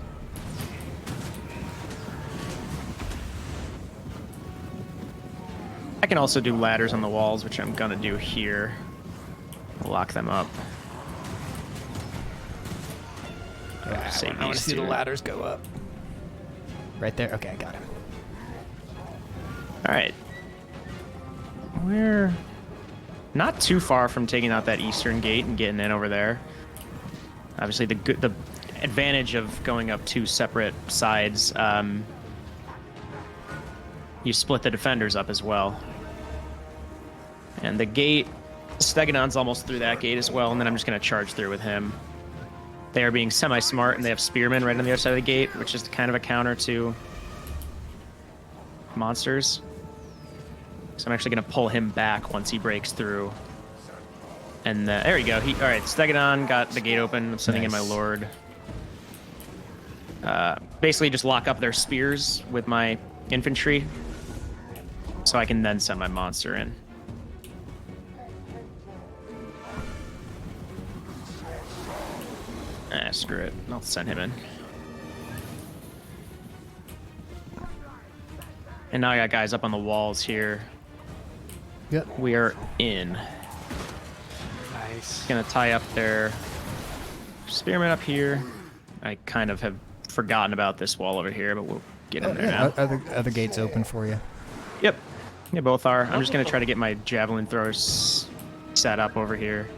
I can also do ladders on the walls, which I'm gonna do here. Lock them up. Save I want to these see the two. ladders go up. Right there? Okay, I got him. All right. We're not too far from taking out that eastern gate and getting in over there. Obviously, the advantage of going up 2 separate sides, you split the defenders up as well. And the gate, Stegodon's almost through that gate as well, and then I'm just going to charge through with him. They are being semi-smart, and they have spearmen right on the other side of the gate, which is kind of a counter to monsters. So I'm actually going to pull him back once he breaks through. And there you go. All right, Stegodon got the gate open. I'm sending in my Nice. lord. Basically, just lock up their spears with my infantry, so I can then send my monster in. Screw it. I'll send him in. And now I got guys up on the walls here. Yep. We are in. Nice. Gonna tie up their spearmen up here. I kind of have forgotten about this wall over here, but we'll get in there now. Other gates open for you. Yep. They both are. I'm just gonna try to get my javelin throwers set up over here.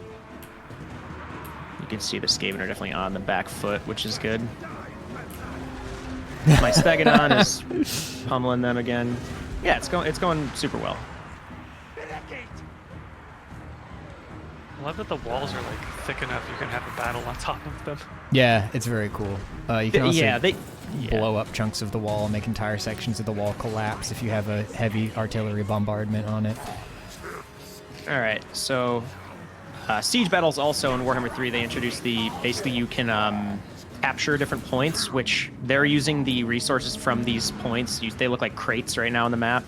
You can see the Skaven are definitely on the back foot, which is good. My Stegodon is pummeling them again. Yeah, it's going super well. I love that the walls are like thick enough you can have a battle on top of them. Yeah, it's very cool. You can also Yeah, blow up chunks of the wall, make entire sections of the wall collapse if you have a heavy artillery bombardment on it. All right, so siege battles also in Warhammer 3, they introduced basically you can capture different points, which they're using the resources from these points. They look like crates right now on the map.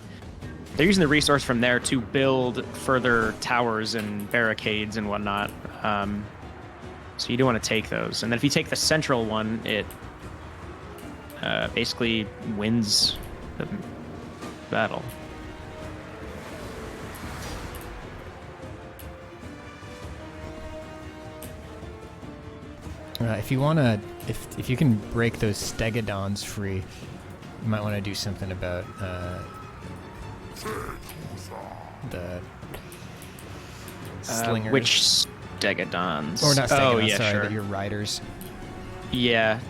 They're using the resource from there to build further towers and barricades and whatnot. So you do want to take those. And then if you take the central one, it basically wins the battle. If you wanna, if you can break those stegodons free, you might want to do something about the slingers. Which stegodons? Or not stegodons, oh, yeah, sorry, sure. but your riders. Yeah,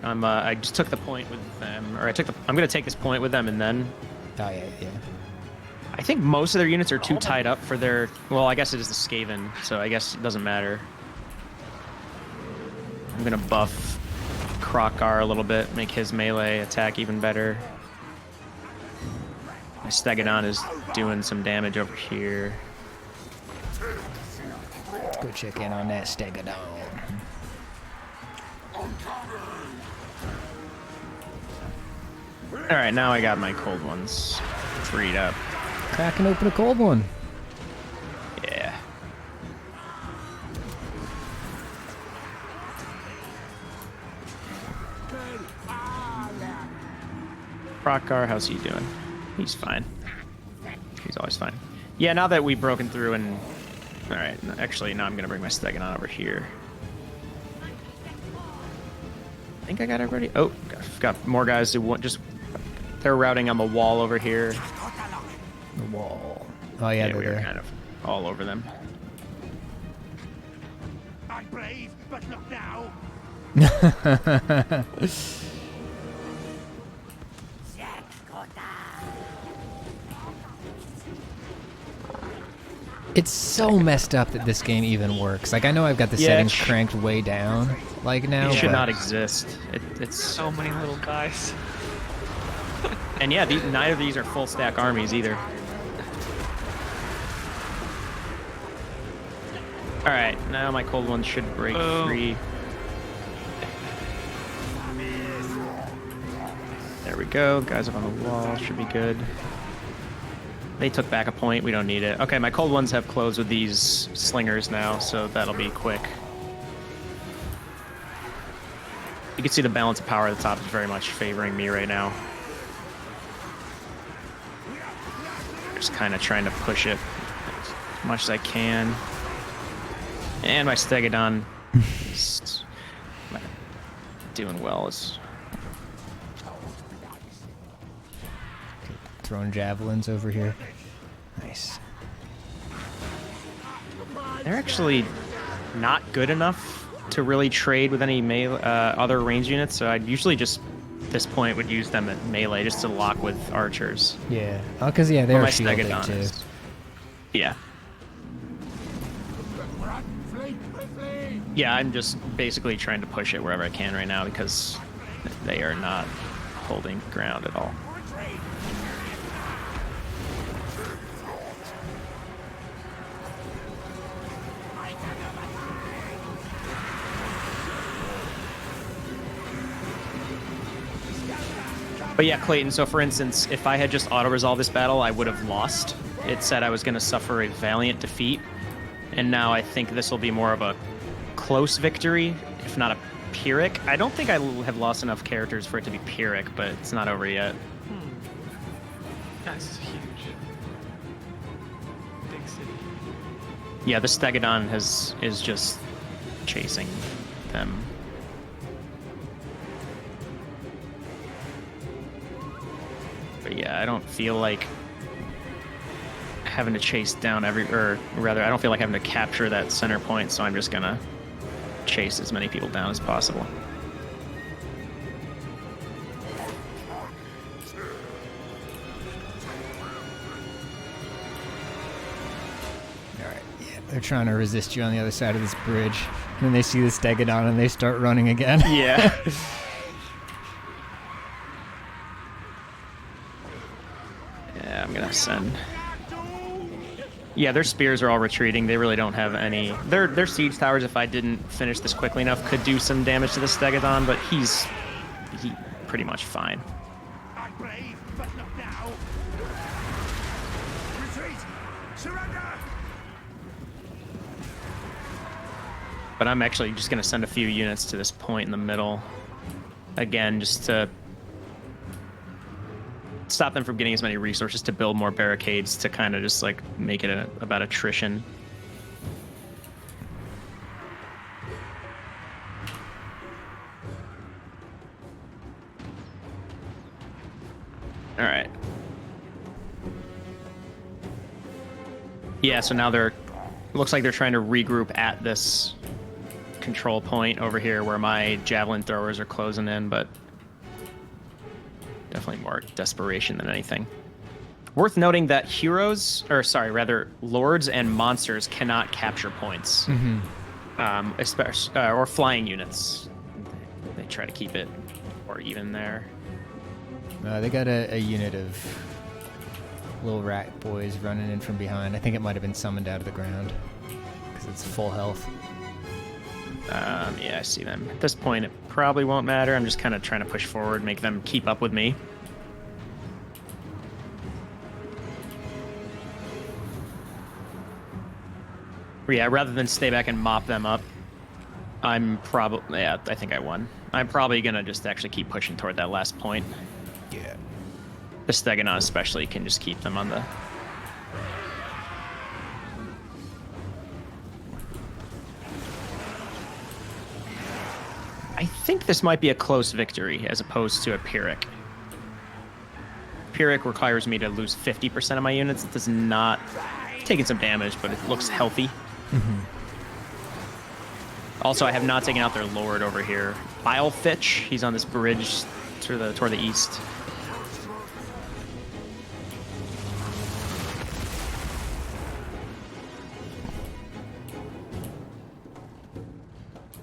I just took the point with them, or I'm gonna take this point with them, and then. Oh yeah, yeah. I think most of their units are too tied up for their. Well, I guess it is the Skaven, so I guess it doesn't matter. I'm gonna buff Krokar a little bit, make his melee attack even better. My Stegodon is doing some damage over here. Let's go check in on that stegodon. All right, now I got my cold ones freed up. Cracking open a cold one. Yeah. Krokar, how's he doing? He's fine. He's always fine. Yeah, now that we've broken through and... Alright, actually, now I'm going to bring my Stegodon over here. I think I got everybody. Oh, got more guys who want just... They're routing on the wall over here. The wall. Oh yeah, Yeah, we they're are there. kind of all over them. I'm brave, but not now. It's so messed up that this game even works. Like, I know I've got the Yeah, settings it cranked way down, like now. It should but not exist. It's So many little guys. And yeah, neither of these are full stack armies either. All right, now my cold ones should break free. There we go. Guys up on the wall should be good. They took back a point. We don't need it. Okay, my cold ones have closed with these slingers now, so that'll be quick. You can see the balance of power at the top is very much favoring me right now. Just kind of trying to push it as much as I can. And my Stegodon is doing well. Throwing javelins over here. Nice. They're actually not good enough to really trade with any other range units, so I'd usually just at this point would use them at melee just to lock with archers. Yeah. Oh, because yeah, But they're my shielded Stegodon too. is- Yeah. Yeah, I'm just basically trying to push it wherever I can right now because they are not holding ground at all. But yeah, Clayton, so for instance, if I had just auto-resolved this battle, I would have lost. It said I was going to suffer a valiant defeat, and now I think this will be more of a close victory, if not a Pyrrhic. I don't think I have lost enough characters for it to be Pyrrhic, but it's not over yet. That's huge. Big city. Yeah, the Stegodon is just chasing them. But yeah, I don't feel like having to chase down or rather, I don't feel like having to capture that center point, so I'm just gonna chase as many people down as possible. They're trying to resist you on the other side of this bridge. And then they see the Stegodon and they start running again. Yeah. Yeah, I'm gonna send. Yeah, their spears are all retreating. They really don't have any. Their siege towers, if I didn't finish this quickly enough, could do some damage to the Stegodon, but he's pretty much fine. I'm brave, but not now. Retreat! Surrender! But I'm actually just gonna send a few units to this point in the middle. Again, just to stop them from getting as many resources to build more barricades to kind of just like make it about attrition. All right. Yeah, so now looks like they're trying to regroup at this control point over here where my javelin throwers are closing in, but definitely more desperation than anything. Worth noting that lords and monsters cannot capture points. Especially or flying units. They try to keep it or even there. They got a unit of little rat boys running in from behind. I think it might have been summoned out of the ground because it's full health. Yeah, I see them. At this point, it probably won't matter. I'm just kind of trying to push forward, make them keep up with me. Yeah, rather than stay back and mop them up, I think I won. I'm probably going to just actually keep pushing toward that last point. Yeah. The Stegodon especially can just keep them on the... I think this might be a close victory as opposed to a Pyrrhic. Pyrrhic requires me to lose 50% of my units. It does not... taking some damage, but it looks healthy. Also, I have not taken out their lord over here. Bilefitch, he's on this bridge toward the east.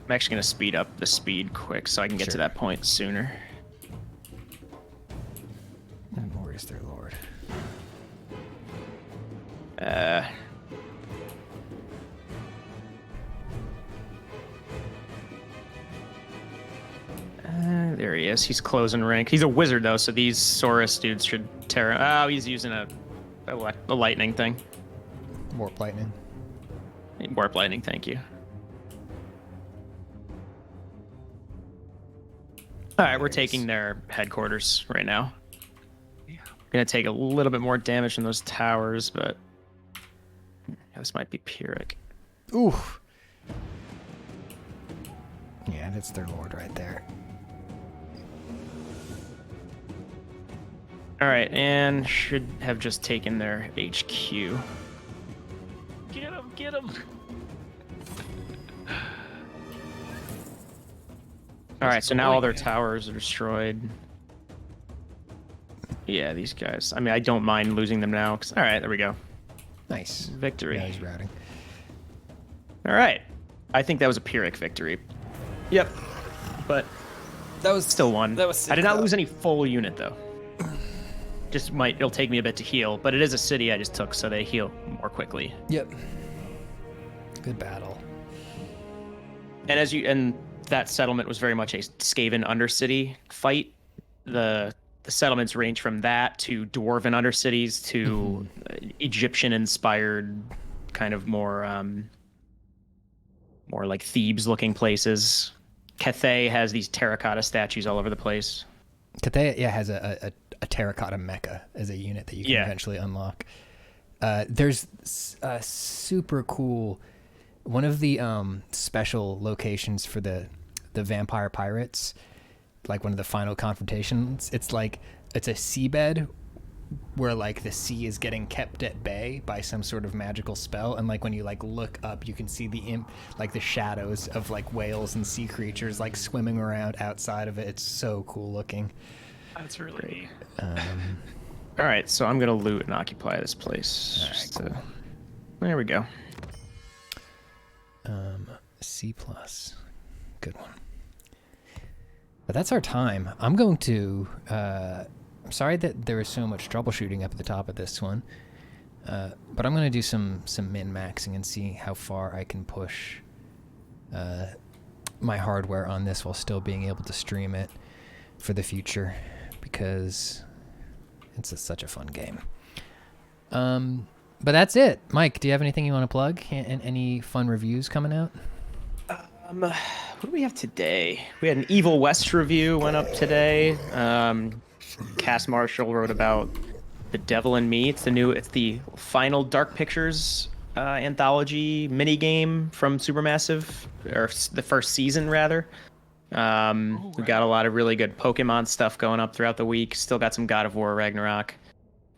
I'm actually going to speed up the speed quick so I can get to that point sooner. And where is their lord? There he is. He's closing rank. He's a wizard, though, so these Saurus dudes should tear... Oh, he's using a lightning thing. Warp lightning. Warp lightning, thank you. All right, we're taking their headquarters right now. Yeah. Gonna take a little bit more damage from those towers, but this might be Pyrrhic. Ooh. Yeah, that's their lord right there. All right, and should have just taken their HQ. Get him! Get him! All right, so now all their towers are destroyed. Yeah, these guys. I mean, I don't mind losing them now. All right, there we go. Nice. Victory. Yeah, he's routing. All right. I think that was a Pyrrhic victory. Yep. But That was still won. That was sick, I did not though. lose any full unit, though. It'll take me a bit to heal, but it is a city I just took, so they heal more quickly. Yep. Good battle. And that settlement was very much a Skaven Undercity fight. The settlements range from that to Dwarven Undercities to Egyptian-inspired, kind of more like Thebes-looking places. Cathay has these terracotta statues all over the place. Cathay, has a terracotta mecha as a unit that you can eventually unlock. There's a super cool... One of the special locations for the vampire pirates, like one of the final confrontations, it's a seabed where like the sea is getting kept at bay by some sort of magical spell, and like when you like look up, you can see the shadows of like whales and sea creatures like swimming around outside of it. It's so cool looking. That's really neat. All right, so I'm gonna loot and occupy this place. All right, cool. There we go. C+. Good one. But that's our time. I'm going to... I'm sorry that there was so much troubleshooting up at the top of this one. But I'm going to do some min-maxing and see how far I can push my hardware on this while still being able to stream it for the future, because it's such a fun game. But that's it. Mike, do you have anything you want to plug? And any fun reviews coming out? What do we have today? We had an Evil West review went up today. Cass Marshall wrote about The Devil in Me. It's the final Dark Pictures anthology mini game from Supermassive, or the first season rather. We got a lot of really good Pokemon stuff going up throughout the week. Still got some God of War Ragnarok.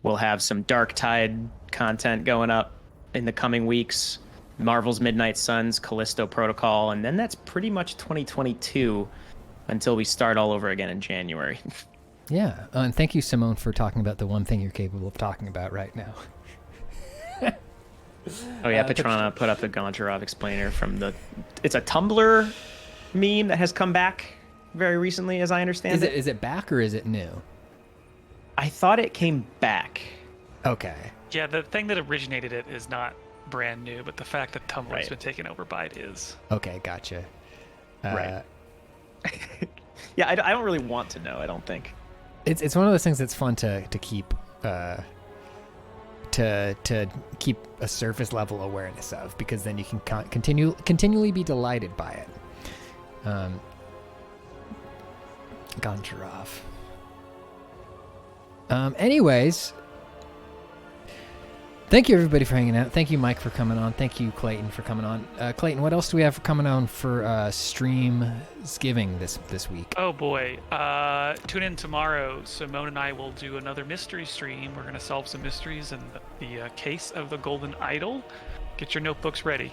We'll have some Dark Tide content going up in the coming weeks. Marvel's Midnight Suns, Callisto Protocol, and then that's pretty much 2022 until we start all over again in January. Yeah, and thank you, Simone, for talking about the one thing you're capable of talking about right now. Oh yeah, Petrana put up the Goncharov explainer from it's a Tumblr meme that has come back very recently, as I understand it. Is it back or is it new? I thought it came back. Okay. Yeah, the thing that originated it is not brand new, but the fact that Tumblr's Right. been taken over by it is. Okay, gotcha. Right. Yeah, I don't really want to know, I don't think. It's one of those things that's fun to keep to keep a surface level awareness of, because then you can continually be delighted by it. Goncharov. Anyways, thank you everybody for hanging out. Thank you, Mike, for coming on. Thank you, Clayton, for coming on. Clayton, what else do we have coming on for Streamsgiving this week? Oh boy, tune in tomorrow. Simone and I will do another mystery stream. We're going to solve some mysteries in the case of the Golden Idol. Get your notebooks ready.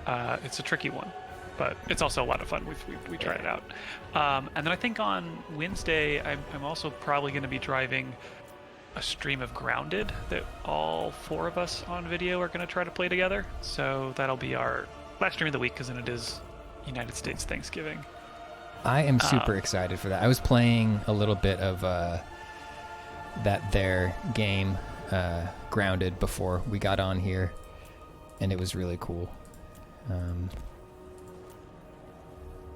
It's a tricky one, but it's also a lot of fun. We tried it out. And then I think on Wednesday, I'm also probably going to be driving a stream of Grounded that all four of us on video are going to try to play together. So that'll be our last stream of the week, because then it is United States Thanksgiving. I am super excited for that. I was playing a little bit of their game, Grounded, before we got on here, and it was really cool.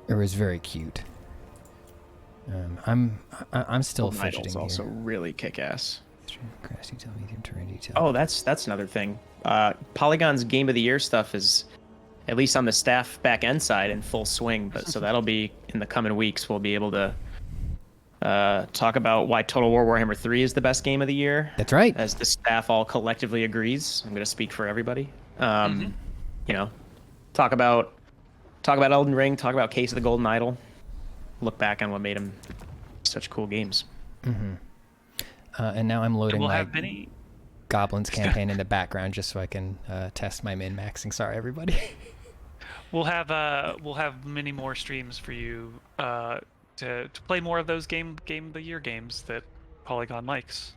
It was very cute. I'm still Golden fidgeting Idol's here. also really kick-ass. Grass detail, medium terrain detail. Oh, that's another thing. Polygon's Game of the Year stuff is, at least on the staff back end side, in full swing. But so that'll be in the coming weeks. We'll be able to talk about why Total War Warhammer 3 is the best game of the year. That's right. As the staff all collectively agrees. I'm going to speak for everybody. You know, talk about Elden Ring. Talk about Case of the Golden Idol. Look back on what made them such cool games. Mm-hmm. And now I'm loading We'll my have many. Goblins campaign in the background just so I can test my min-maxing. Sorry, everybody. We'll have many more streams for you to play more of those game of the year games that Polygon likes.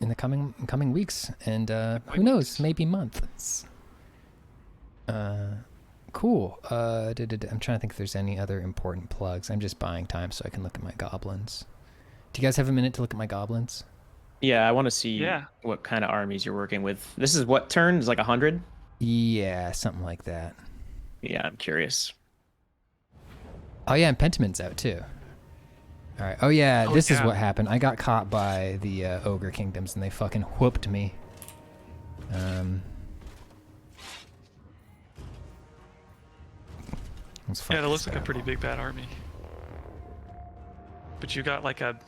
In the coming weeks, and who knows, maybe months. Cool. I'm trying to think if there's any other important plugs. I'm just buying time so I can look at my goblins. Do you guys have a minute to look at my goblins? Yeah, I want to see what kind of armies you're working with. This is what turn? Is like 100? Yeah, something like that. Yeah, I'm curious. Oh yeah, and Pentamon's out too. All right. Oh yeah, this is what happened. I got caught by the Ogre Kingdoms and they fucking whooped me. Yeah, that looks like a pretty big bad army. But you got like a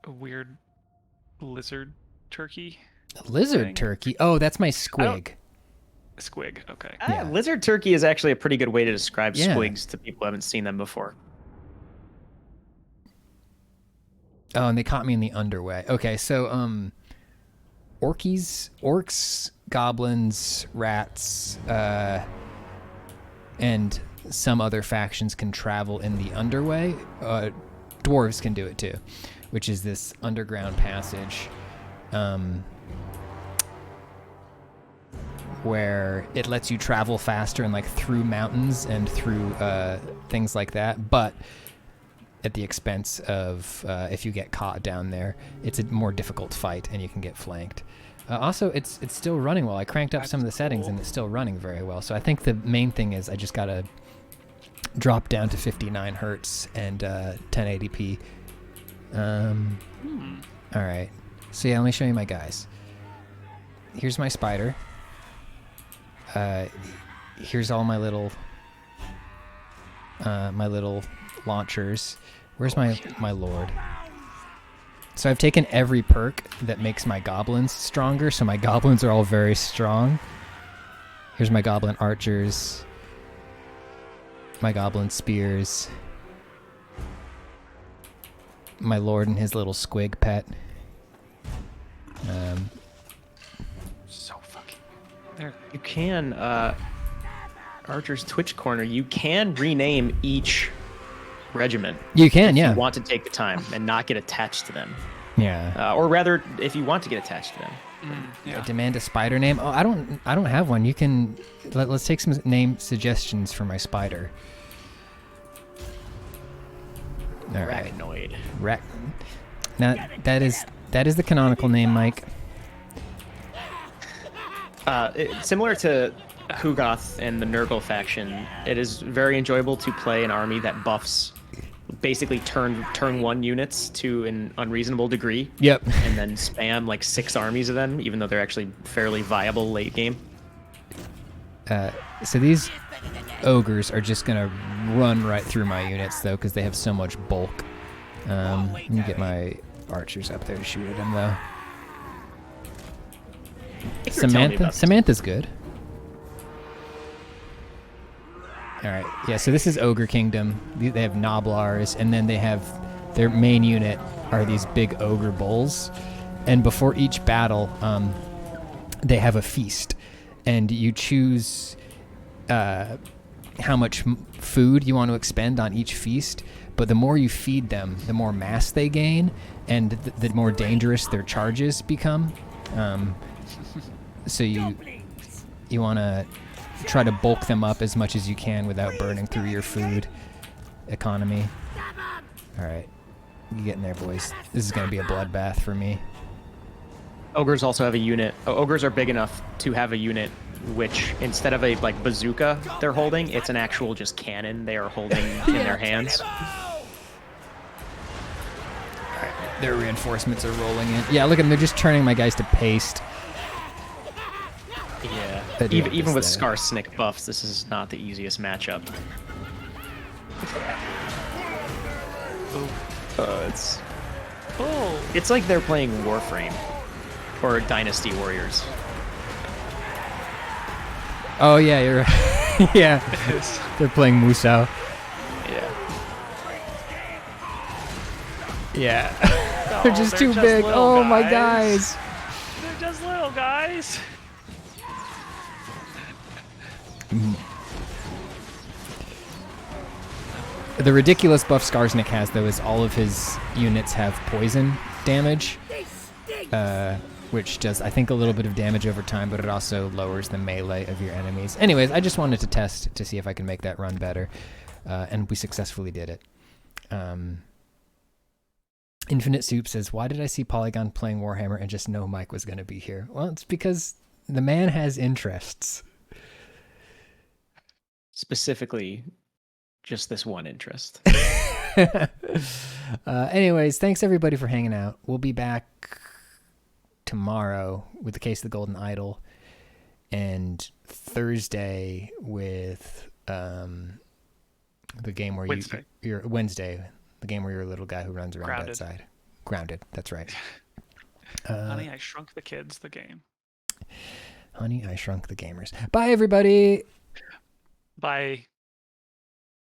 weird lizard turkey. A lizard thing. turkey? Oh, that's my squig. Squig, okay. Yeah. Lizard turkey is actually a pretty good way to describe Yeah. squigs to people who haven't seen them before. Oh, and they caught me in the underway. Okay, so orcs, goblins, rats, and some other factions can travel in the underway. Dwarves can do it too, which is this underground passage where it lets you travel faster and like through mountains and through things like that, but at the expense of if you get caught down there, it's a more difficult fight and you can get flanked. Also, it's still running well. I cranked up some of the settings and it's still running very well. So I think the main thing is I just gotta drop down to 59 hertz and 1080p. All right. So yeah, let me show you my guys. Here's my spider. Here's all my little launchers. Where's my lord? So I've taken every perk that makes my goblins stronger, so my goblins are all very strong. Here's my goblin archers. My goblin spears. My lord and his little squig pet. So fucking. There. You can, Archer's Twitch Corner, you can rename each regiment. You can, if yeah. you want to take the time and not get attached to them. Yeah. Or rather, if you want to get attached to them. Yeah. Demand a spider name. Oh, I don't have one. You can. Let's take some name suggestions for my spider. All right. Arachnoid. Now that is the canonical name, Mike. Similar to Hugoth and the Nurgle faction, it is very enjoyable to play an army that buffs basically turn 1 units to an unreasonable degree. Yep. And then spam like 6 armies of them, even though they're actually fairly viable late game. So these ogres are just gonna run right through my units though, because they have so much bulk. Let me get my archers up there to shoot at them though. Samantha's good. All right, yeah. So this is Ogre Kingdom. They have Noblars, and then they have their main unit are these big ogre bulls. And before each battle, they have a feast, and you choose how much food you want to expend on each feast. But the more you feed them, the more mass they gain, and the more dangerous their charges become. So you want to try to bulk them up as much as you can without burning through your food economy. All right, you get in there, boys. This is going to be a bloodbath for me. Ogres also have a unit. Ogres are big enough to have a unit which, instead of a like bazooka they're holding, it's an actual just cannon they are holding in their hands. Their reinforcements are rolling in. Yeah, look at them. They're just turning my guys to paste. Yeah. Even with Skarsnik buffs, this is not the easiest matchup. It's like they're playing Warframe or Dynasty Warriors. Oh yeah, you're right. Yeah, they're playing Musou. Yeah. They're just too big. Oh my guys. They're just little guys. The ridiculous buff Skarsnik has, though, is all of his units have poison damage, which does, I think, a little bit of damage over time, but it also lowers the melee of your enemies. Anyways, I just wanted to test to see if I can make that run better, and we successfully did it. Infinite Soup says, why did I see Polygon playing Warhammer and just know Mike was going to be here? Well, it's because the man has interests. Specifically, just this one interest. Anyways, thanks everybody for hanging out. We'll be back tomorrow with the Case of the Golden Idol, and Thursday with the game where you're Wednesday, the game where you're a little guy who runs around outside. Grounded. That's right. Honey, I Shrunk the Kids, the game. Honey, I Shrunk the Gamers. Bye, everybody. Bye.